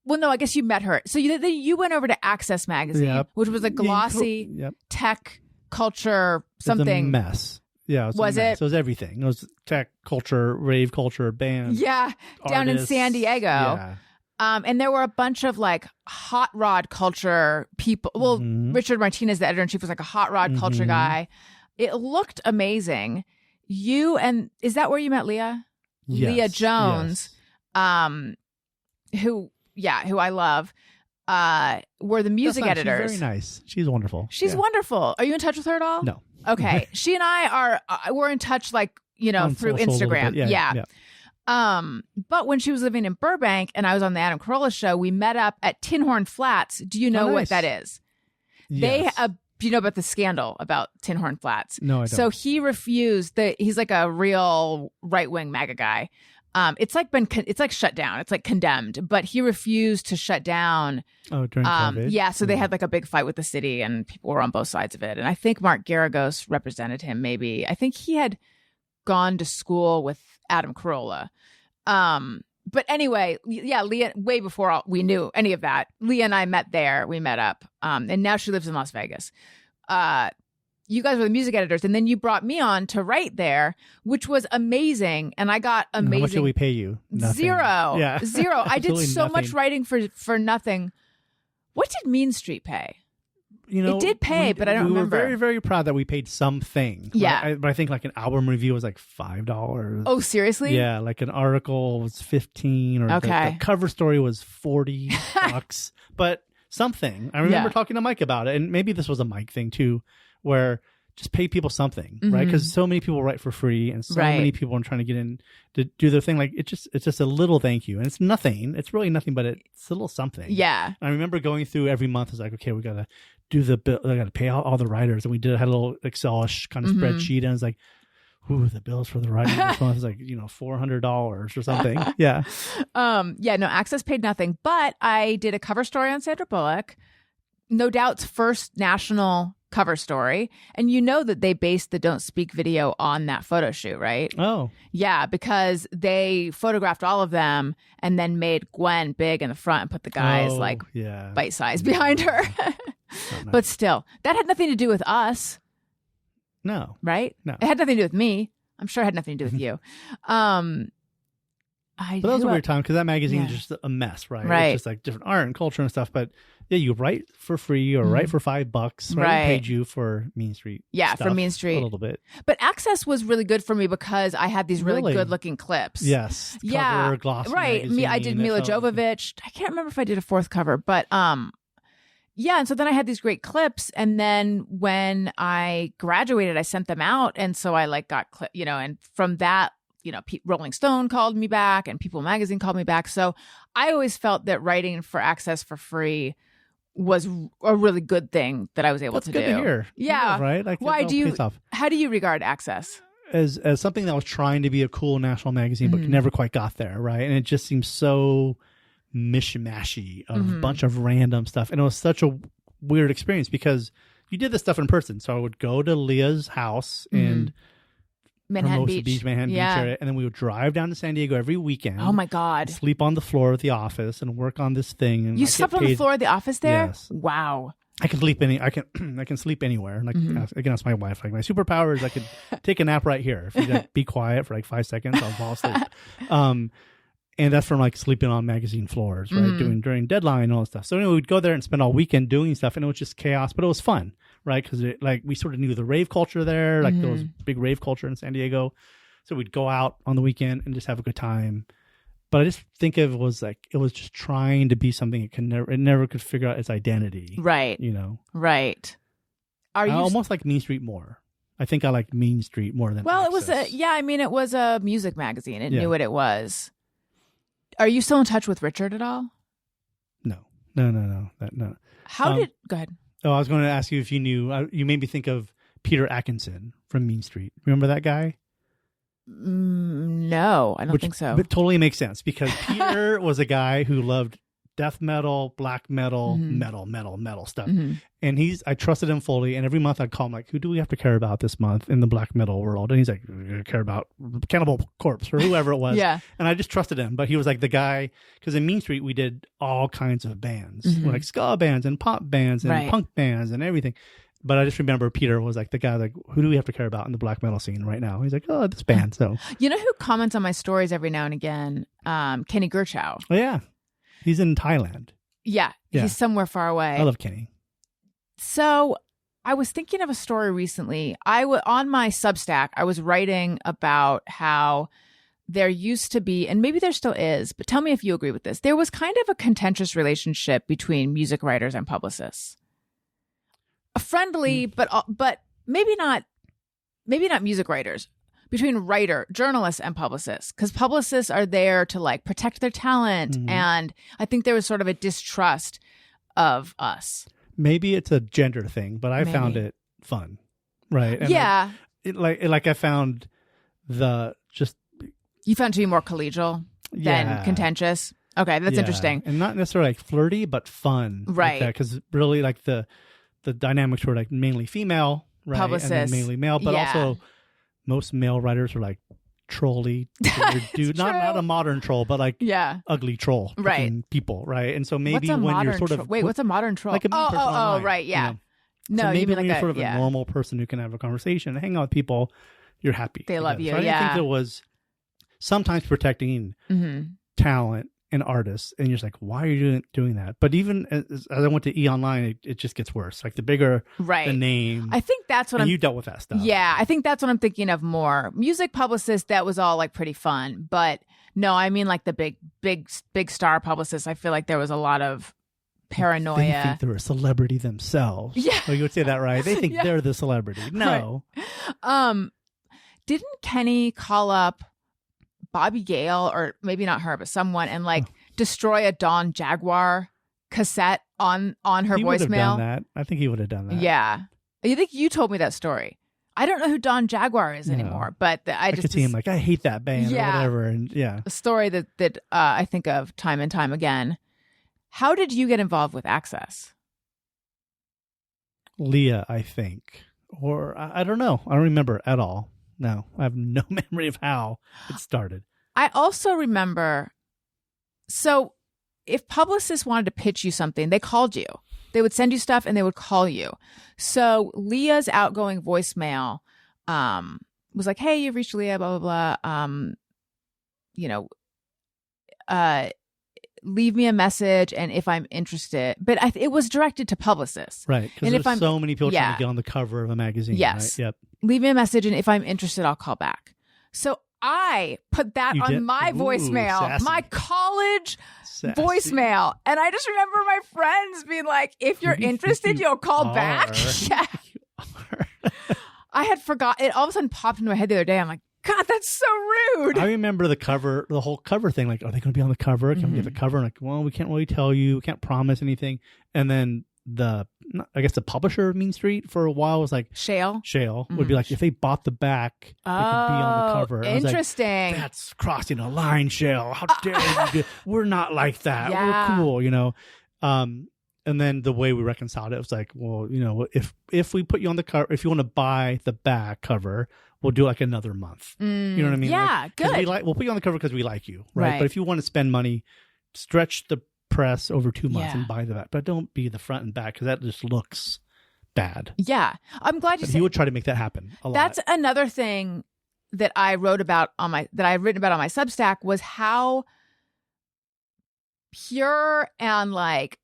Well, no, I guess you met her. So you went over to Axcess magazine, which was a glossy tech culture something. It's a mess. Yeah. Was it? So it was everything. It was tech culture, rave culture, bands. Yeah. Down in San Diego. Yeah. And there were a bunch of like hot rod culture people. Well, Richard Martinez, the editor-in-chief, was like a hot rod culture guy. It looked amazing. Is that where you met Leah? Yes. Leah Jones, who I love, were the music editors. She's very nice. She's wonderful. She's wonderful. Are you in touch with her at all? No. Okay. She and I we're in touch, like, you know, On through social Instagram. Yeah. But when she was living in Burbank and I was on the Adam Carolla show, we met up at Tin Horn Flats. Do you know what that is? Yes. Do you know about the scandal about Tin Horn Flats? No, I don't. So he refused he's like a real right-wing MAGA guy. It's like shut down. It's like condemned, but he refused to shut down. Oh, during COVID? Yeah. So they had like a big fight with the city and people were on both sides of it. And I think Mark Garagos represented him. Maybe. I think he had gone to school with Adam Carolla. But anyway, yeah, Leah, way before we knew any of that, Leah and I met there. We met up. And now she lives in Las Vegas. You guys were the music editors, and then you brought me on to write there, which was amazing. And I got amazing. How much did we pay you? Nothing. Zero. Yeah. Zero. I did so nothing. much writing for nothing. What did Mean Street pay? You know, it did pay, but I don't remember. We were very, very proud that we paid something. Yeah. But I think like an album review was like $5. Oh, seriously? Yeah. Like an article was $15, or the cover story was $40. But something. I remember talking to Mike about it, and maybe this was a Mike thing too, where just pay people something, right? Because so many people write for free, and so Right. many people are trying to get in to do their thing. Like it's just a little thank you, and it's nothing. It's really nothing, but it's a little something. Yeah. And I remember going through every month. It's like, okay, we gotta do the bill. I gotta pay out all the writers, and we had a little Excel-ish kind of spreadsheet, and it's like, ooh, the bills for the writers this month is like $400 or something. Yeah. Yeah, no, Access paid nothing, but I did a cover story on Sandra Bullock, No Doubt's first national cover story. And you know that they based the Don't Speak video on that photo shoot, right? Oh. Yeah, because they photographed all of them and then made Gwen big in the front and put the guys like yeah. bite size behind her. But still, that had nothing to do with us, No. right? No. It had nothing to do with me. I'm sure it had nothing to do with you. But that was a weird time because that magazine Yeah. is just a mess, right? Right. It's just like different art and culture and stuff. But yeah, you write for free or write for $5, right? Right. We paid you for Mean Street. Yeah, for stuff Mean Street. a little bit. But Access was really good for me because I had these really Really? good looking clips. Yes. Yeah. Cover, glossy Right. I did magazine, Mila that felt- Jovovich. I can't remember if I did a fourth cover, but yeah, and so then I had these great clips, and then when I graduated, I sent them out, and so I like got and from that, Rolling Stone called me back, and People Magazine called me back. So I always felt that writing for Access for free was a really good thing that I was able That's to good do. to hear. Yeah. Right? Like, Why it all do you? pays off. How do you regard Access? As something that was trying to be a cool national magazine, but Mhm. never quite got there, right? And it just seems so mishmashy of a bunch of random stuff. And it was such a weird experience because you did this stuff in person. So I would go to Leah's house in Manhattan Hermosa Beach. Manhattan Yeah. Beach area, and then we would drive down to San Diego every weekend. Oh my God. Sleep on the floor at the office and work on this thing. And You I get slept on the paid- floor of the office there? Yes. Wow. I can sleep I can sleep anywhere. Like I can ask my wife. Like my superpower is I could take a nap right here. If you like, be quiet for like 5 seconds, I'll fall asleep. And that's from like sleeping on magazine floors, right? Doing during deadline and all that stuff. So anyway, we'd go there and spend all weekend doing stuff, and it was just chaos, but it was fun, right? Because like we sort of knew the rave culture there, like there was big rave culture in San Diego. So we'd go out on the weekend and just have a good time. But I just think it was just trying to be something it never could figure out its identity. Right. Right. Are I you almost like Mean Street more. I think I like Mean Street more than Well, Access. it was a music magazine. It Yeah. knew what it was. Are you still in touch with Richard at all? No. How did go ahead. Oh, I was going to ask you if you knew. You made me think of Peter Atkinson from Mean Street. Remember that guy? No, I don't think so. But totally makes sense because Peter was a guy who loved death metal, black metal, metal stuff. And I trusted him fully. And every month I'd call him like, who do we have to care about this month in the black metal world? And he's like, we care about Cannibal Corpse or whoever it was. Yeah. And I just trusted him. But he was like the guy, because in Mean Street we did all kinds of bands, like ska bands and pop bands and Right. punk bands and everything. But I just remember Peter was like the guy, like, who do we have to care about in the black metal scene right now? He's like, oh, this band. So, You know who comments on my stories every now and again? Kenny Gerchow. oh yeah, he's in Thailand. Yeah, Yeah. he's somewhere far away. I love Kenny. So I was thinking of a story recently. On my Substack, I was writing about how there used to be, and maybe there still is, but tell me if you agree with this. There was kind of a contentious relationship between music writers and publicists. A friendly, but maybe not music writers. Between journalists and publicists, because publicists are there to like protect their talent, and I think there was sort of a distrust of us. Maybe it's a gender thing, but I found Maybe. it fun, right? And Yeah, I found you found it to be more collegial than Yeah. contentious. Okay, that's Yeah. interesting. and not necessarily like flirty, but fun, Right. Because really, like the dynamics were like mainly female, right, and then Publicists. mainly male, but Yeah. also most male writers were like trolly dude, not a modern troll, but like Yeah. ugly troll Right. looking people, right? And so maybe What's a when modern you're sort troll? of Wait, what's a modern troll? like a mean person online, right, yeah. you know? No, So you maybe mean when like you're a sort of yeah. a normal person who can have a conversation and hang out with people, you're happy. They love together. you, So I didn't yeah. think there was sometimes protecting talent and artists, and you're just like, why are you doing that? But even as I went to E! Online, it just gets worse. Like the bigger Right. the name, I think that's what and I'm you dealt with that stuff. Yeah, I think that's what I'm thinking of more. Music publicists, that was all like pretty fun. But no, I mean like the big star publicists. I feel like there was a lot of paranoia. They think they're a celebrity themselves. Yeah. Oh, you would say that, right? They think they're the celebrity. No. Right. Didn't Kenny call up Bobby Gale, or maybe not her, but someone, and like destroy a Dawn Jaguar cassette on her He voicemail? would have done that. I think he would have done that. Yeah. I think you told me that story. I don't know who Dawn Jaguar is anymore, but I just could see him like, I hate that band or whatever. And a story that I think of time and time again. How did you get involved with Axcess? Leah, I think. Or I don't know. I don't remember at all. No, I have no memory of how it started. I also remember, so if publicists wanted to pitch you something, they called you. They would send you stuff and they would call you. So Leah's outgoing voicemail was like, hey, you've reached Leah, blah, blah, blah. Leave me a message, and if I'm interested. But it was directed to publicists. Right, because there's so many people trying to get on the cover of a magazine. Yes. Right? Yep. Leave me a message, and if I'm interested, I'll call back. So I put that on my voicemail, sassy. my college Sassy. voicemail. And I just remember my friends being like, if you're interested, you'll call back. Yeah. I had forgotten. It all of a sudden popped into my head the other day. I'm like, God, that's so rude. I remember the whole cover thing. Like, are they going to be on the cover? Can we get the cover? And like, well, we can't really tell you. We can't promise anything. And then the publisher of Mean Street for a while was like, Shale would be like, if they bought the back, they could be on the cover. And interesting. I was like, that's crossing a line, Shale. How dare you do? We're not like that. Yeah. We're cool, And then the way we reconciled it was like, well, if we put you on the cover, if you want to buy the back cover, we'll do like another month. You know what I mean? Yeah, good. We'll put you on the cover because we like you, right? But if you want to spend money, stretch the press over 2 months and buy the back. But don't be the front and back because that just looks bad. Yeah. I'm glad you said. He would try to make that happen a lot. That's another thing that I wrote about that I've written about on my Substack was how pure and like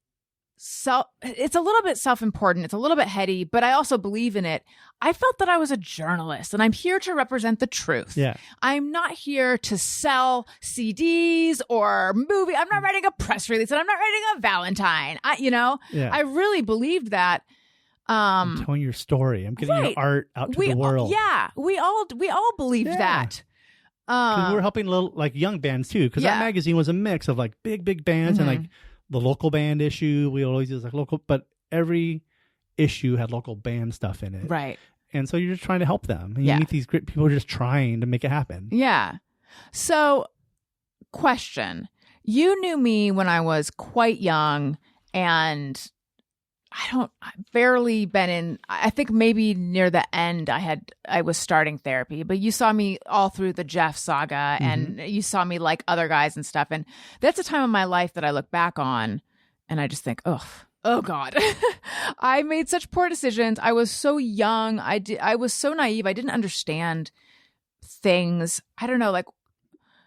it's a little bit self-important. It's a little bit heady, but I also believe in it. I felt that I was a journalist and I'm here to represent the truth. Yeah. I'm not here to sell CDs or movie. I'm not writing a press release and I'm not writing a Valentine. I really believed that. I'm telling your story. I'm getting your art out to the world. Yeah. We all believed that. Because we're helping little like young bands too. Because that magazine was a mix of like big bands and like the local band issue. We always use like local, but every issue had local band stuff in it. Right. And so you're just trying to help them. And you meet these great people just trying to make it happen. Yeah. So, question. You knew me when I was quite young and I've barely been in, I think maybe near the end I was starting therapy, but you saw me all through the Jeff saga and you saw me like other guys and stuff. And that's a time of my life that I look back on and I just think, oh God, I made such poor decisions. I was so young. I was so naive. I didn't understand things. I don't know, like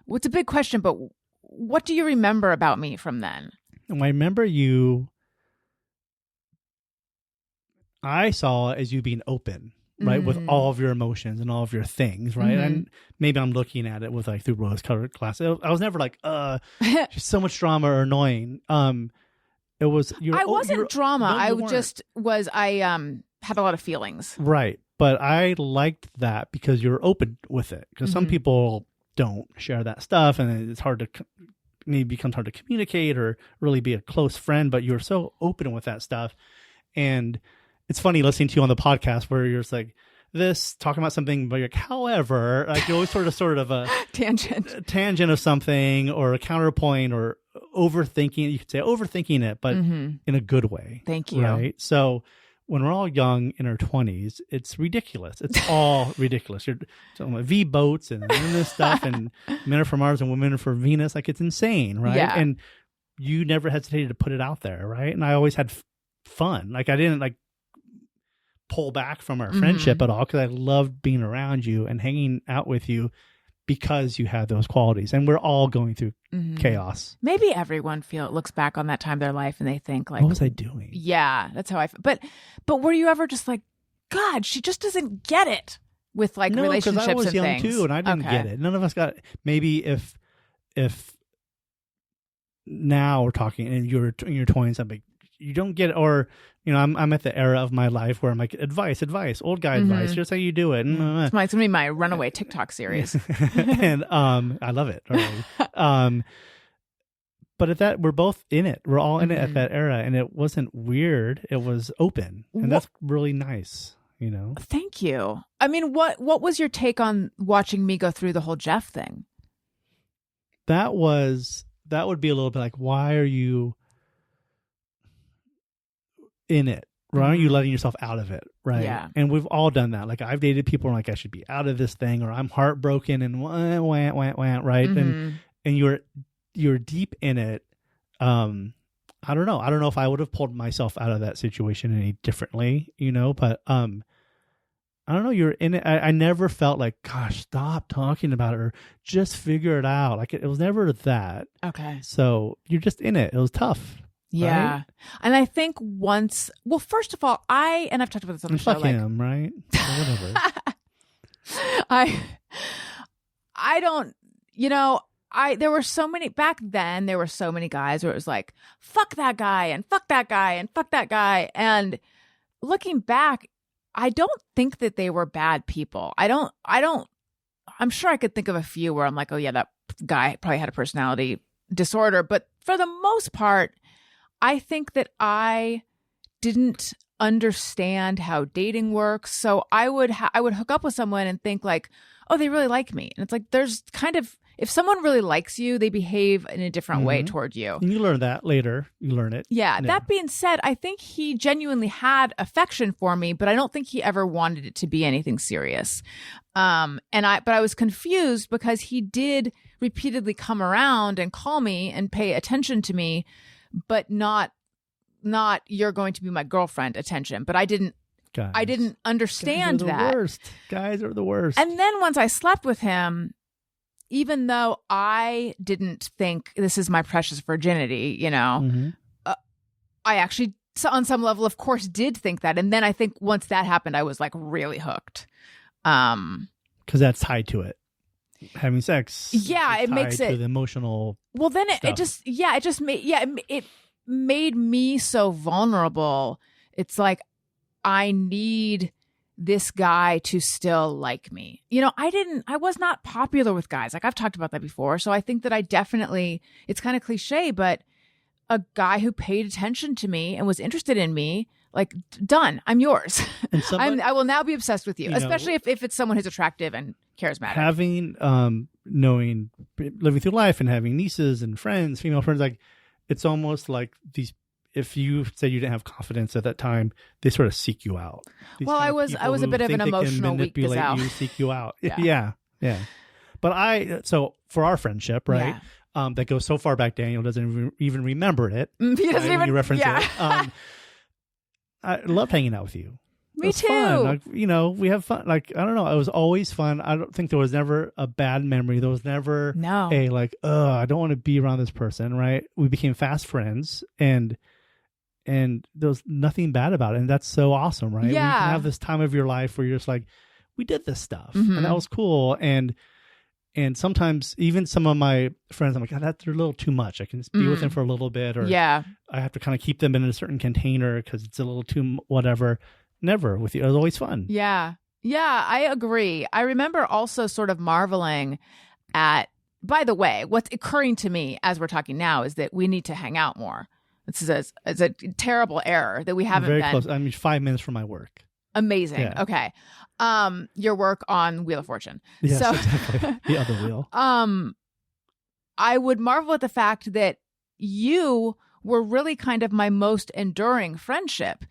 what's a big question, but what do you remember about me from then? And I remember I saw as you being open, right, with all of your emotions and all of your things, right? And maybe I'm looking at it with like through rose-colored glasses. I was never like, just so much drama or annoying. It was I wasn't drama. I just was. I had a lot of feelings. Right, but I liked that because you're open with it. Because some people don't share that stuff, and it's hard to maybe becomes hard to communicate or really be a close friend. But you're so open with that stuff, and it's funny listening to you on the podcast where you're just like this talking about something, but you're like, however, like you always sort of a tangent of something or a counterpoint or overthinking. You could say overthinking it, but in a good way. Thank you. Right. So when we're all young in our 20s, it's ridiculous. It's all ridiculous. You're talking about V boats and this stuff and men are from Mars and women are from Venus. Like it's insane. Right. Yeah. And you never hesitated to put it out there. Right. And I always had fun. Like I didn't like pull back from our friendship at all because I loved being around you and hanging out with you because you had those qualities. And we're all going through chaos. Maybe everyone looks back on that time of their life and they think like, what was I doing? Yeah, that's how I feel. But were you ever just like, God, she just doesn't get it with like relationships and things? I was young too and I didn't get it. None of us got it. Maybe if now we're talking and you're in your 20s, I'm like, you don't get, or, you know, I'm at the era of my life where I'm like, advice, old guy advice, just how you do it. It's going to be my runaway TikTok series. And I love it. Already. But at that, we're both in it. We're all in it at that era, and it wasn't weird. It was open, and that's really nice. You know. Thank you. I mean, what was your take on watching me go through the whole Jeff thing? That would be a little bit like, why are you in it? Why aren't you letting yourself out of it? Right. Yeah. And we've all done that. Like, I've dated people and like, I should be out of this thing, or I'm heartbroken and right. And you're deep in it. I don't know. I don't know if I would have pulled myself out of that situation any differently, you know, but I don't know. You're in it. I never felt like, gosh, stop talking about it or just figure it out. Like, it was never that. Okay. So you're just in it. It was tough. Yeah. Right? And I think first of all, I've talked about this on the show. Fuck him, right? Or whatever. I don't, you know, there were so many back then. There were so many guys where it was like, fuck that guy and fuck that guy and fuck that guy. And looking back, I don't think that they were bad people. I'm sure I could think of a few where I'm like, oh yeah, that guy probably had a personality disorder. But for the most part, I think that I didn't understand how dating works. So I would hook up with someone and think like, oh, they really like me. And it's like, there's kind of, if someone really likes you, they behave in a different way toward you. And you learn that later. You learn it. Yeah. That being said, I think he genuinely had affection for me, but I don't think he ever wanted it to be anything serious. But I was confused because he did repeatedly come around and call me and pay attention to me, but not you're going to be my girlfriend attention. But I didn't understand that. Guys are the worst. And then once I slept with him, even though I didn't think this is my precious virginity, you know, I actually, on some level, of course, did think that. And then I think once that happened, I was like really hooked. Because that's tied to it. Having sex. Yeah, it makes it. To the emotional. Well, then it made me so vulnerable. It's like, I need this guy to still like me. You know, I was not popular with guys. Like, I've talked about that before. So I think that I definitely, it's kind of cliche, but a guy who paid attention to me and was interested in me, like, done. I'm yours. I will now be obsessed with you, especially if it's someone who's attractive and charismatic. Having, living through life and having nieces and friends, female friends, like, it's almost like these, if you say you didn't have confidence at that time, they sort of seek you out. Well, I was a bit of an emotional weak gazelle. You, seek you out. Yeah. But so for our friendship, right? Yeah. That goes so far back, Daniel doesn't even remember it. He doesn't even you reference it. I loved hanging out with you. Me too. Fun. Like, you know, we have fun. Like, I don't know. It was always fun. I don't think there was never a bad memory. There was never a like, I don't want to be around this person. Right. We became fast friends and there was nothing bad about it. And that's so awesome. Right. Yeah. You can have this time of your life where you're just like, we did this stuff and that was cool. And sometimes even some of my friends, I'm like, God, they're a little too much. I can just be with them for a little bit, or I have to kind of keep them in a certain container because it's a little too whatever. Never with you. It was always fun. Yeah. Yeah, I agree. I remember also sort of marveling at, by the way, what's occurring to me as we're talking now is that we need to hang out more. This is a terrible error that we haven't very been. Close. I mean, 5 minutes from my work. Amazing. Yeah. Okay. Your work on Wheel of Fortune. Yes, so, exactly. The other wheel. I would marvel at the fact that you were really kind of my most enduring friendship,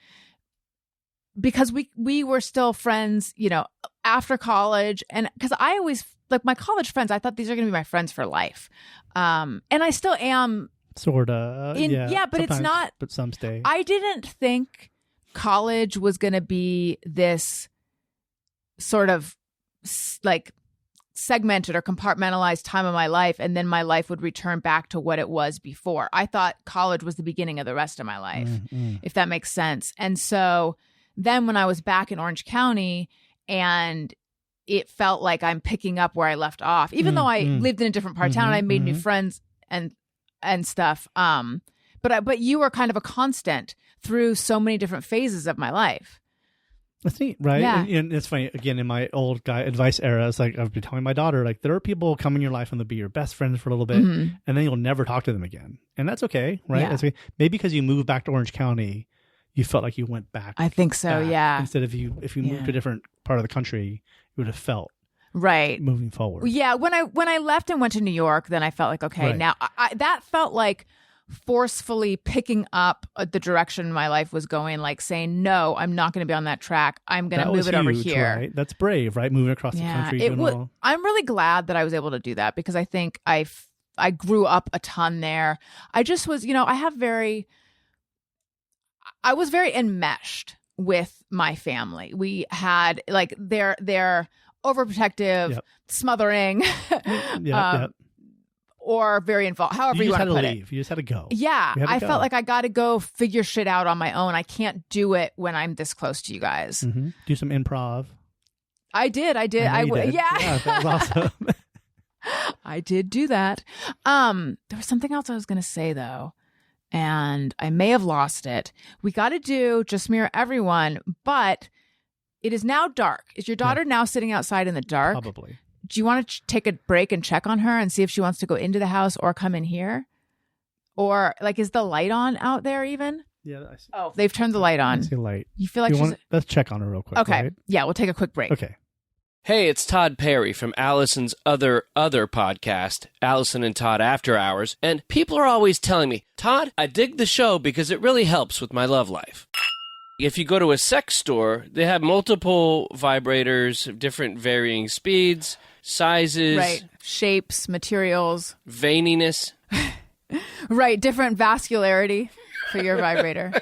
because we were still friends, you know, after college. And because I always, like, my college friends, I thought these are going to be my friends for life. And I still am. Sort of. Yeah, but it's not. But some stay. I didn't think college was going to be this sort of like segmented or compartmentalized time of my life, and then my life would return back to what it was before. I thought college was the beginning of the rest of my life, if that makes sense. And so then when I was back in Orange County and it felt like I'm picking up where I left off, even though I lived in a different part of town and I made new friends and stuff. But you were kind of a constant through so many different phases of my life. That's neat, right? Yeah. And it's funny, again, in my old guy advice era, it's like I've been telling my daughter, like, there are people come in your life and they'll be your best friends for a little bit, and then you'll never talk to them again. And that's okay, right? Yeah. That's okay. Maybe because you moved back to Orange County, you felt like you went back. I think so, back. yeah. Instead of if you moved to a different part of the country, you would have felt right moving forward. Yeah, when I left and went to New York, then I felt like, okay, Right. now that felt like forcefully picking up the direction my life was going, like saying, no, I'm not going to be on that track. I'm going to move it over here. Right? That's brave, right? Moving across the country. I'm really glad that I was able to do that because I think I grew up a ton there. I just was, I was very enmeshed with my family. We had like their overprotective, Yep. smothering, Yep. or very involved, however you want to put it. You just had to go. Yeah, You had to I go. felt like I got to go figure shit out on my own. I can't do it when I'm this close to you guys. Mm-hmm. Do some improv. I did. I know you did. Yeah. That was awesome. I did do that. There was something else I was going to say though, and I may have lost it. We got to do Just Mirror Everyone, but it is now dark. Is your daughter now sitting outside in the dark? Probably. Do you want to take a break and check on her and see if she wants to go into the house or come in here? Or like, is the light on out there even? Yeah. I see. Oh, they've turned the light I on. see light. You feel like let's check on her real quick. okay. Right? Yeah, we'll take a quick break. Okay. Hey, it's Todd Perry from Allison's other podcast, Allison and Todd After Hours, and people are always telling me, Todd, I dig the show because it really helps with my love life. If you go to a sex store, they have multiple vibrators of different varying speeds, sizes, Right. Shapes, materials. veininess. Right. Different vascularity for your vibrator.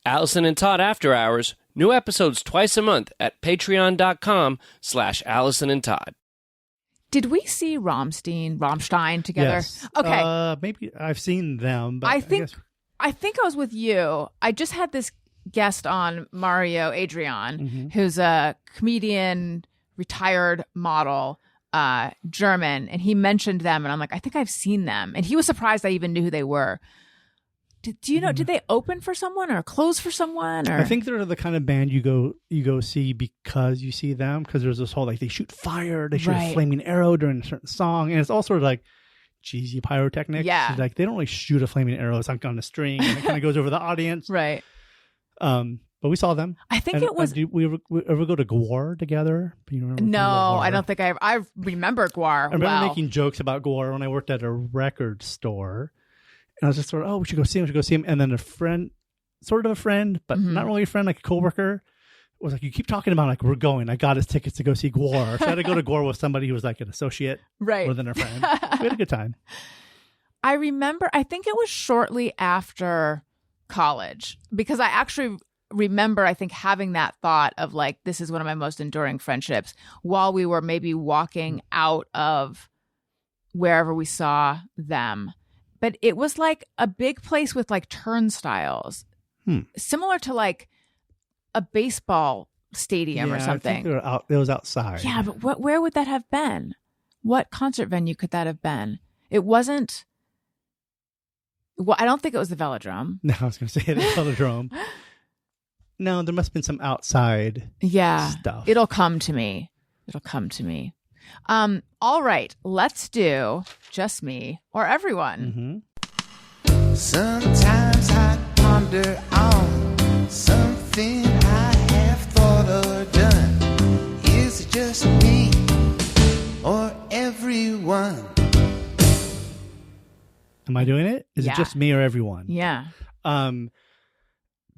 Allison and Todd After Hours, new episodes twice a month at patreon.com/Allison and Todd. Did we see Rammstein together? Yes. Okay. Maybe I've seen them, but I think guess- I was with you. I just had this guest on, Mario Adrian, who's a comedian, retired model, German, and he mentioned them, and I'm like, I think I've seen them, and he was surprised I even knew who they were. Do you know? Did they open for someone or close for someone? Or I think they're the kind of band you go see because you see them, because there's this whole like they shoot fire, they shoot a Right. flaming arrow during a certain song, and it's all sort of like cheesy pyrotechnics. Yeah. It's like they don't really shoot a flaming arrow; it's like on a string, and it kind of goes over the audience. right. But we saw them. I think And, it was. did we ever go to Gwar together? You remember No, Gwar? I don't think I remember Gwar. I remember well. making jokes about Gwar when I worked at a record store. And I was just sort of, oh, we should go see him. And then a friend, sort of a friend, but not really a friend, like a coworker, was like, you keep talking about like, we're going. I got his tickets to go see Gwar. So I had to go to Gwar with somebody who was like an associate right. more than a friend. We had a good time. I remember, I think it was shortly after college, because I actually remember, I think, having that thought of like, this is one of my most enduring friendships, while we were maybe walking out of wherever we saw them. But it was like a big place with like turnstiles, similar to like a baseball stadium or something. I think it was outside. Yeah, but where would that have been? What concert venue could that have been? It wasn't. Well, I don't think it was the Velodrome. No, I was going to say the Velodrome. No, there must have been some outside stuff. It'll come to me. All right, let's do Just Me or Everyone. Sometimes I ponder on something I have thought or done. Is it just me or everyone? Am I doing it? Is Yeah. it just me or everyone? Yeah.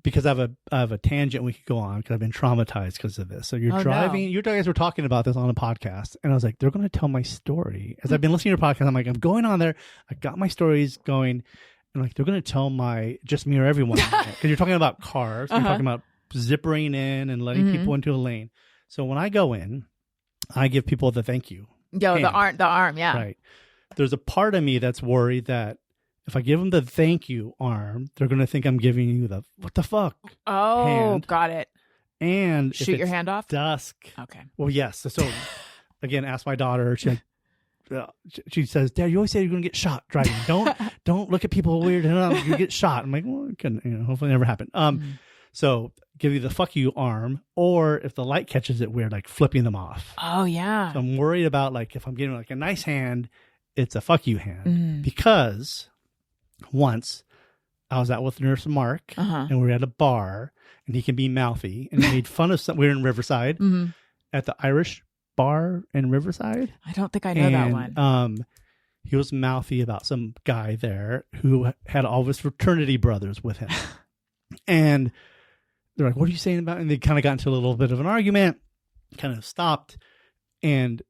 Because I have a tangent we could go on because I've been traumatized because of this. So you're Oh, driving. no. You guys were talking about this on a podcast, and I was like, they're going to tell my story. As I've been listening to your podcast, I'm like, I'm going on there. I got my stories going, and like they're going to tell my just me or everyone because you're talking about cars. You're talking about zippering in and letting people into a lane. So when I go in, I give people the thank you. Yo, hand. the arm, yeah. Right. There's a part of me that's worried that if I give them the thank you arm, they're going to think I'm giving you the what the fuck. Oh, hand. got it. And if Shoot your it's hand off? dusk. Okay. Well, yes. So again, ask my daughter. She's like, she says, Dad, you always say you're going to get shot driving. Don't look at people weird. You get shot. I'm like, well, it couldn't, hopefully it never happened. So give you the fuck you arm, or if the light catches it weird, like flipping them off. Oh yeah. So I'm worried about like if I'm getting like a nice hand, it's a fuck you hand, because once I was out with Nurse Mark and we were at a bar, and he can be mouthy, and he made fun of we were in Riverside at the Irish bar in Riverside. I don't think I know that one. He was mouthy about some guy there who had all of his fraternity brothers with him. And they're like, what are you saying about it? And they kind of got into a little bit of an argument, kind of stopped. And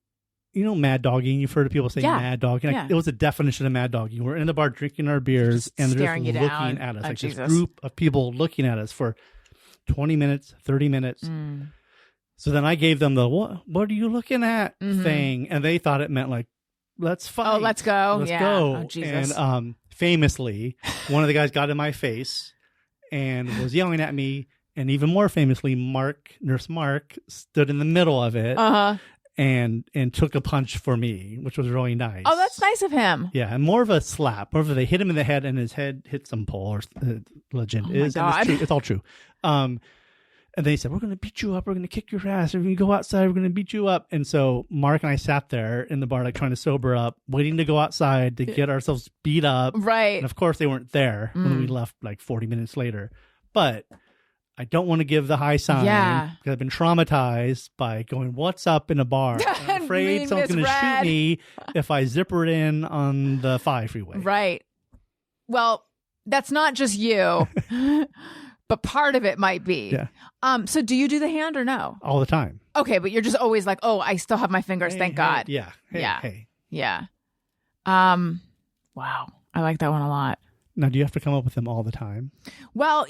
mad dogging, you've heard of people saying mad dogging. Like, it was a definition of mad dogging. We're in the bar drinking our beers, and they're just looking at us. Like this group of people looking at us for 20 minutes, 30 minutes. So then I gave them the, what are you looking at thing? And they thought it meant like, let's fight. Oh, let's go. Let's go. Oh, Jesus. And famously, one of the guys got in my face and was yelling at me. And even more famously, Nurse Mark, stood in the middle of it and took a punch for me, which was really nice. Oh, that's nice of him. Yeah, and more of a slap. More of they hit him in the head, and his head hit some pole. Or legend. Oh my God. It's all true. And they said, we're going to beat you up. We're going to kick your ass. If you go outside, we're going to beat you up. And so Mark and I sat there in the bar, like trying to sober up, waiting to go outside to get ourselves beat up. Right. And of course, they weren't there when we left like 40 minutes later. But I don't want to give the high sign. Yeah. Because I've been traumatized by going, what's up in a bar? I'm afraid someone's going to shoot me if I zipper it in on the 5 freeway. Right. Well, that's not just you. But part of it might be. Yeah. So do you do the hand or no? All the time. Okay, but you're just always like, oh, I still have my fingers, thank God. Yeah. Hey. Yeah. Wow. I like that one a lot. Now, do you have to come up with them all the time? Well,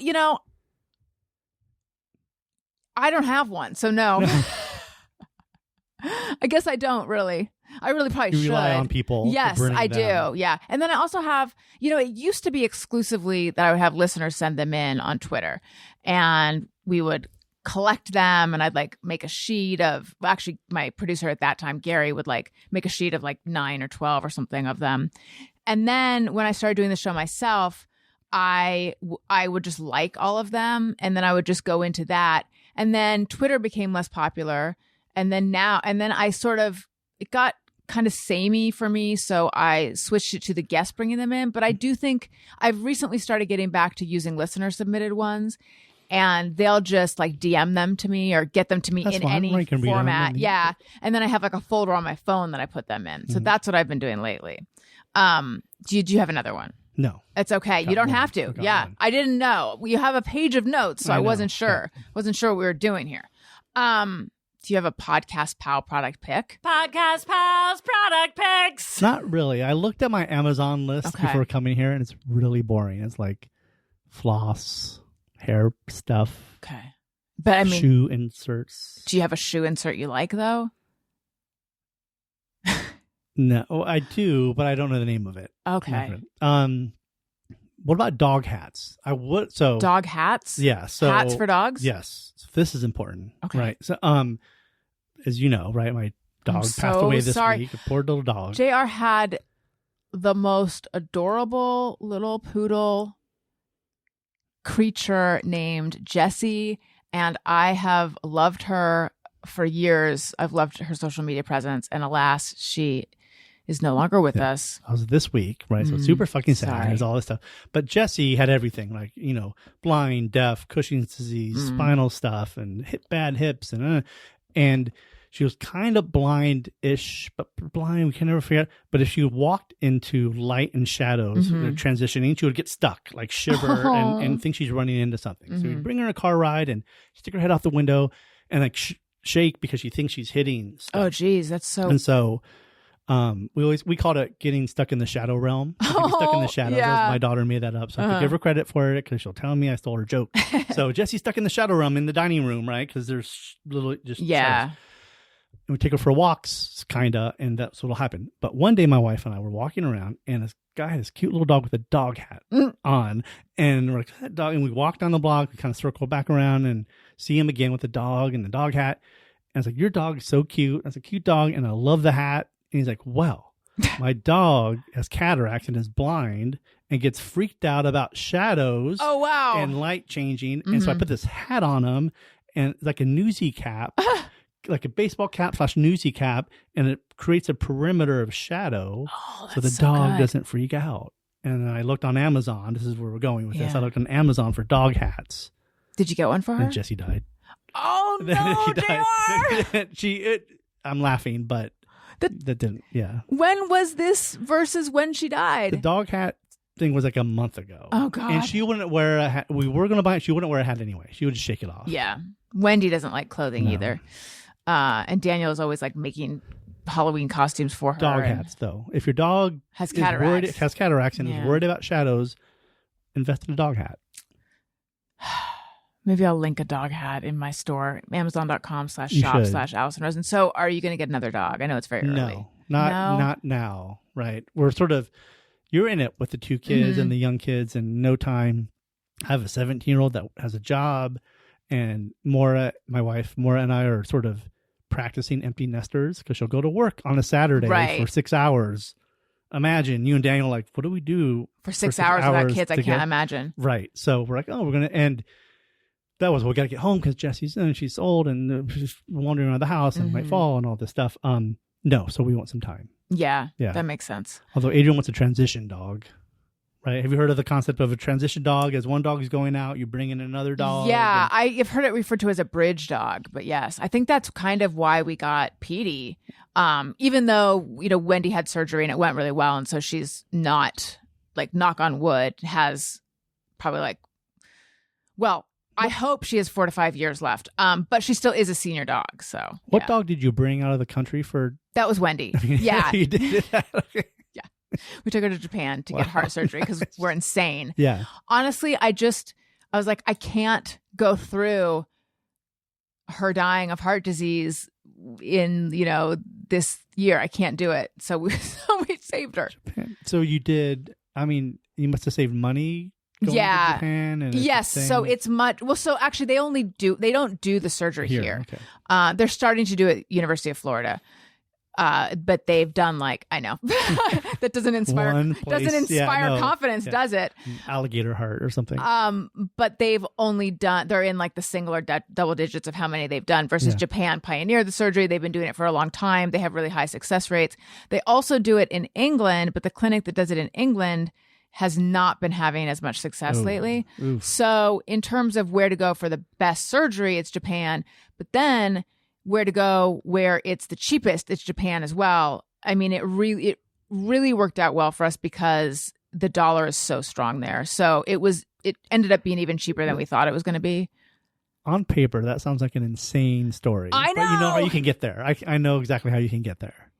I don't have one, so no. I guess I don't really. I really probably should. You rely on people. Yes, I do. Yeah. And then I also have, it used to be exclusively that I would have listeners send them in on Twitter, and we would collect them, and I'd like make a sheet of, actually my producer at that time, Gary, would like make a sheet of like 9 or 12 or something of them. And then when I started doing the show myself, I would just like all of them, and then I would just go into that. And then Twitter became less popular. And then I it got kind of samey for me. So I switched it to the guests bringing them in. But I do think I've recently started getting back to using listener submitted ones, and they'll just like DM them to me or get them to me in any format. Yeah. And then I have like a folder on my phone that I put them in. So that's what I've been doing lately. Do you have another one? No. It's okay. You don't have to. Yeah. One. I didn't know. You have a page of notes, so I wasn't sure. Yeah. Wasn't sure what we were doing here. Do you have a Podcast Pal product pick? Podcast Pal's product picks. Not really. I looked at my Amazon list before coming here, and it's really boring. It's like floss, hair stuff. Okay. But I mean, shoe inserts. Do you have a shoe insert you like, though? No, I do, but I don't know the name of it. Okay. What about dog hats? I would. So dog hats? Yeah. So hats for dogs? Yes. So this is important. Okay. Right. So, as you know, right, my dog passed away this week. A poor little dog. JR had the most adorable little poodle creature named Jessie, and I have loved her for years. I've loved her social media presence, and alas, she is no longer with us. I was this week, right? So super fucking sad. There's all this stuff. But Jessie had everything, like, blind, deaf, Cushing's disease, spinal stuff, and bad hips. And she was kind of blind-ish, but blind, we can never figure out. But if she walked into light and shadows, transitioning, she would get stuck, like shiver and think she's running into something. So we'd bring her in a car ride and stick her head out the window and like shake because she thinks she's hitting stuff. Oh, geez, that's so... And so... we called it getting stuck in the shadow realm. Stuck in the shadows. Yeah. My daughter made that up, so I could give her credit for it because she'll tell me I stole her joke. So Jessie's stuck in the shadow realm in the dining room, right? Because there's little shadows. And we take her for walks, kinda, and that's what'll happen. But one day, my wife and I were walking around, and this guy had this cute little dog with a dog hat on, and we're like, that dog. And we walked down the block, we kind of circled back around, and see him again with the dog and the dog hat. And I was like, your dog is so cute. That's a cute dog, and I love the hat. And he's like, well, My dog has cataracts and is blind and gets freaked out about shadows. Oh, wow. And light changing. And so I put this hat on him and like a newsy cap, like a baseball cap / newsy cap, and it creates a perimeter of shadow so the dog doesn't freak out. And I looked on Amazon. This is where we're going with this. I looked on Amazon for dog hats. Did you get one for her? And Jessie died. Oh, no, JR! I'm laughing, but that didn't, When was this versus when she died? The dog hat thing was like a month ago. Oh, God. And she wouldn't wear a hat. We were going to buy it. She wouldn't wear a hat anyway. She would just shake it off. Yeah. Wendy doesn't like clothing either. And Daniel is always like making Halloween costumes for her. Dog hats, though. If your dog has cataracts and is worried about shadows, invest in a dog hat. Maybe I'll link a dog hat in my store, Amazon.com/shop/Allison Rosen. So are you going to get another dog? I know it's very early. No, not now. Right. We're sort of, you're in it with the 2 kids and the young kids and no time. I have a 17-year-old that has a job, and Maura, my wife, and I are sort of practicing empty nesters because she'll go to work on a Saturday for 6 hours. Imagine you and Daniel like, what do we do for 6 hours without kids? I can't imagine. Right. So we're like, we're going to end. That was, we got to get home because she's old and she's wandering around the house and might fall and all this stuff. No, so we want some time. Yeah, that makes sense. Although Adrian wants a transition dog, right? Have you heard of the concept of a transition dog? As one dog is going out, you bring in another dog. Yeah, I've heard it referred to as a bridge dog, but yes, I think that's kind of why we got Petey. Even though, Wendy had surgery and it went really well, and so she's not, like, knock on wood, has probably I hope she has 4 to 5 years left. But she still is a senior dog. So what dog did you bring out of the country for? That was Wendy. Yeah. You did that? Okay. Yeah. We took her to Japan to get heart surgery because we're insane. Yeah. Honestly, I was like, I can't go through her dying of heart disease in, this year. I can't do it. So we saved her. Japan. So you did, you must have saved money. Going to Japan and yes, so it's much. Well, so actually, they don't do the surgery here. Okay. They're starting to do it at University of Florida, but they've done I know that doesn't inspire confidence, does it? Alligator heart or something. But they've only done. They're in the single or double digits of how many they've done. Versus Japan pioneered the surgery. They've been doing it for a long time. They have really high success rates. They also do it in England, but the clinic that does it in England has not been having as much success lately. Oof. So in terms of where to go for the best surgery, it's Japan. But then where to go where it's the cheapest, it's Japan as well. It really worked out well for us because the dollar is so strong there. So it ended up being even cheaper than we thought it was going to be. On paper, that sounds like an insane story. I know. But you know how you can get there. I know exactly how you can get there.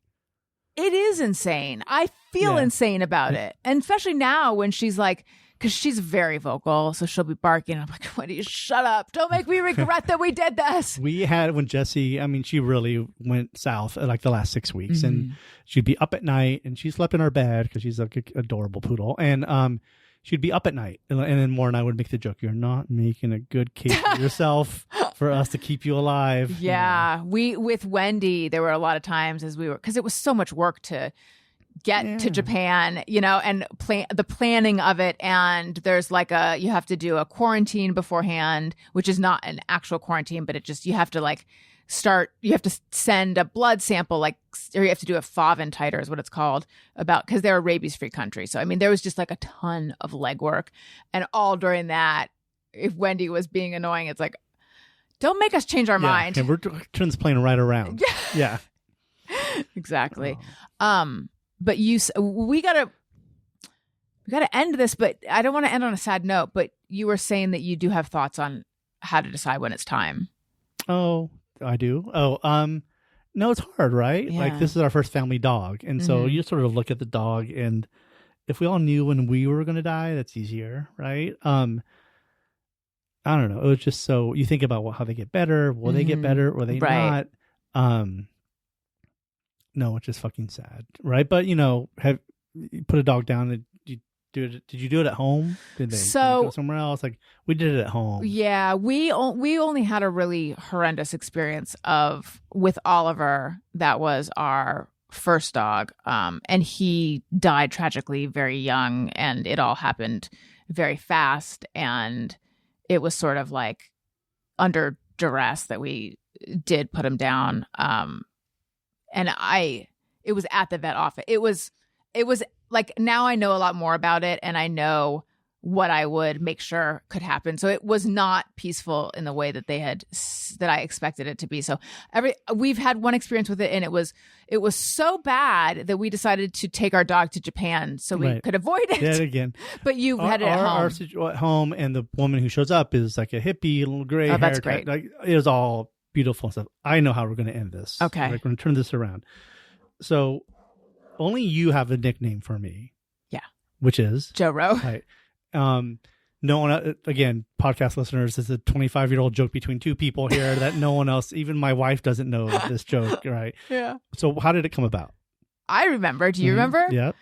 It is insane. I feel insane about it. And especially now when she's because she's very vocal, so she'll be barking. I'm like, why do you shut up? Don't make me regret that we did this. We had, when Jessie, she really went south the last 6 weeks. And she'd be up at night and she slept in our bed because she's an adorable poodle. And she'd be up at night. And then Maura and I would make the joke, you're not making a good case for yourself for us to keep you alive. Yeah. With Wendy, there were a lot of times because it was so much work to get to Japan, and the planning of it. And there's you have to do a quarantine beforehand, which is not an actual quarantine, but you have to you have to send a blood sample, or you have to do a FOVN titer is what it's called, because they're a rabies-free country. So, there was just a ton of legwork. And all during that, if Wendy was being annoying, it's don't make us change our mind. And we're turning this plane right around. Yeah. Exactly. But we gotta end this, but I don't want to end on a sad note, but you were saying that you do have thoughts on how to decide when it's time. Oh, I do. No, it's hard, right? Yeah. This is our first family dog. And so you sort of look at the dog, and if we all knew when we were going to die, that's easier, right? I don't know. It was just so you think about how they get better. Will they get better? Will they not? No, it's just fucking sad, right? But have you put a dog down? Did you do it at home? Did you go somewhere else? We did it at home. Yeah, we only had a really horrendous experience with Oliver. That was our first dog. And he died tragically very young, and it all happened very fast. And it was sort of like under duress that we did put him down. And it was at the vet office. It was like, now I know a lot more about it, and I know what I would make sure could happen. So it was not peaceful in the way that that I expected it to be. So we've had one experience with it, and it was so bad that we decided to take our dog to Japan so we could avoid it. Yeah, again. But you had it at home. Our at home, and the woman who shows up is like a hippie, little gray hair. That's great. Like, it was all beautiful stuff. I know how we're going to end this. Okay. We're going to turn this around. So only you have a nickname for me. Yeah. Which is? Joe-Ro. Right. No one, again, podcast listeners, this is a 25-year-old joke between two people here that no one else, even my wife, doesn't know this joke, right? Yeah. So how did it come about? I remember. Do you remember? Yep.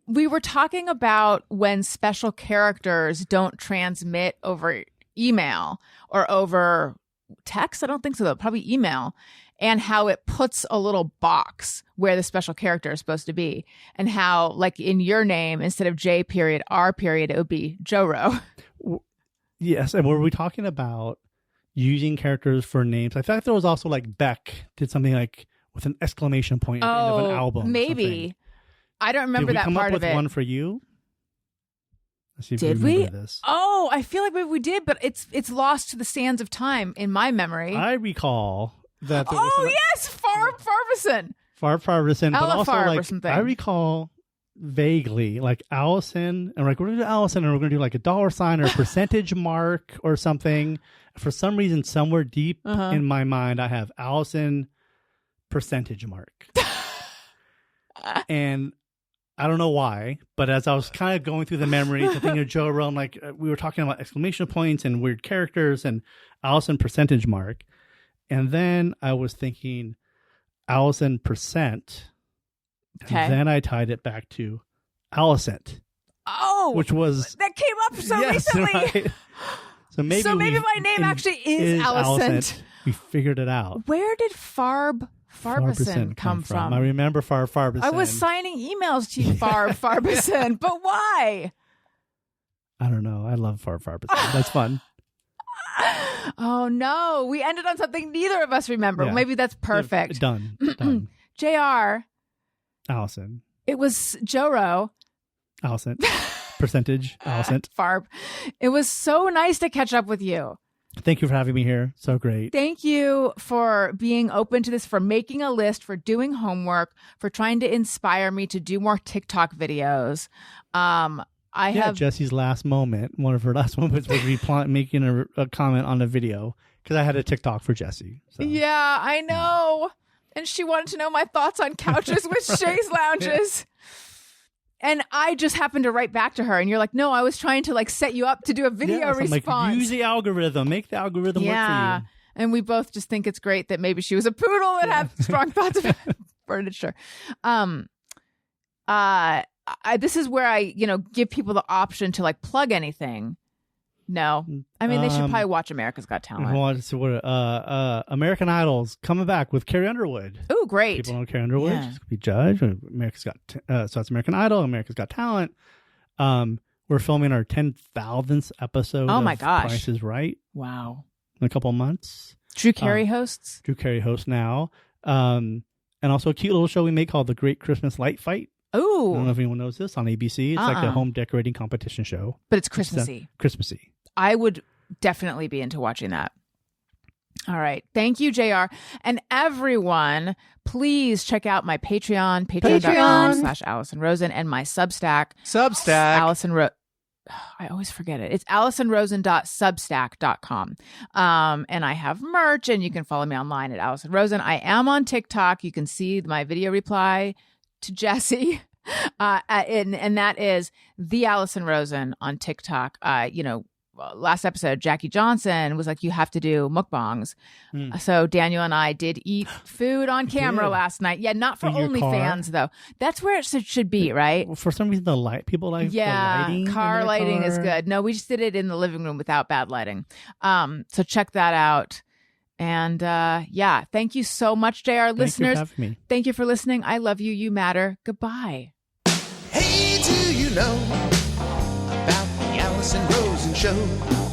We were talking about when special characters don't transmit over email or over text. I don't think so, though. Probably email. And how it puts a little box where the special character is supposed to be. And how, like, in your name, instead of J period, R period, it would be Joe-Ro. Yes. And were we talking about using characters for names? I thought there was also, like, Beck did something like with an exclamation point at the end of an album. Maybe. I don't remember that part of it. Did we come up with one for you? Let's see if did you remember we? This. Oh, I feel like maybe we did, but it's lost to the sands of time in my memory. I recall that. Yes, Farbison. Farbison, but also like thing. I recall vaguely like Allison, and like we're gonna do Allison, and we're gonna do like a $sign or a percentage mark or something. For some reason, somewhere deep in my mind, I have Allison percentage mark, and I don't know why, but as I was kind of going through the memories, I think of Joe-Ro, like we were talking about exclamation points and weird characters and Allison percentage mark. And then I was thinking Allison percent. Okay. And then I tied it back to Alicent. Oh, which was that came up so recently. Right. So maybe my name actually is Alicent. We figured it out. Where did Farbison come from? I remember Farbison. I was signing emails to you, Farbison, but why? I don't know. I love Farbison. That's fun. Oh no, we ended on something neither of us remember. Yeah. Maybe that's perfect. Done. JR. Allison. It was Joe-Ro. Allison. Percentage. Allison. Farb. It was so nice to catch up with you. Thank you for having me here. So great. Thank you for being open to this, for making a list, for doing homework, for trying to inspire me to do more TikTok videos. I have Jesse's last moment. One of her last moments was making a comment on a video because I had a TikTok for Jessie. So. Yeah, I know. And she wanted to know my thoughts on couches with chaise lounges. And I just happened to write back to her, and you're like, "No, I was trying to like set you up to do a video response. Like, use the algorithm, make the algorithm work for you." And we both just think it's great that maybe she was a poodle and had strong thoughts about furniture. This is where I, give people the option to like plug anything. No, I mean they should probably watch America's Got Talent. American Idol's coming back with Carrie Underwood. Oh, great! People know Carrie Underwood. She's gonna be judge. America's Got so it's American Idol. America's Got Talent. We're filming our 10,000th episode. Oh my gosh! Price is Right. Wow! In a couple of months. Drew Carey hosts. Drew Carey hosts now. And also a cute little show we make called The Great Christmas Light Fight. Oh, I don't know if anyone knows this on ABC. It's like a home decorating competition show. But it's Christmassy. Christmassy. I would definitely be into watching that. All right. Thank you, JR. And everyone, please check out my Patreon, patreon.com/Allison Rosen, and my Substack. I always forget it. It's AllisonRosen.substack.com. And I have merch, and you can follow me online at Allison Rosen. I am on TikTok. You can see my video reply to Jessie. And that is the Allison Rosen on TikTok. Last episode, Jackie Johnson was like, you have to do mukbangs. So Daniel and I did eat food on camera last night. Yeah, not for OnlyFans, though. That's where it should be, right? For some reason, people like the lighting. Car lighting is good. No, we just did it in the living room without bad lighting. So check that out. And yeah, thank you so much, JR. Listeners, Thank you for having me. thank you for listening. I love you. You matter. Goodbye. Hey, do you know about the Allison Rosen show?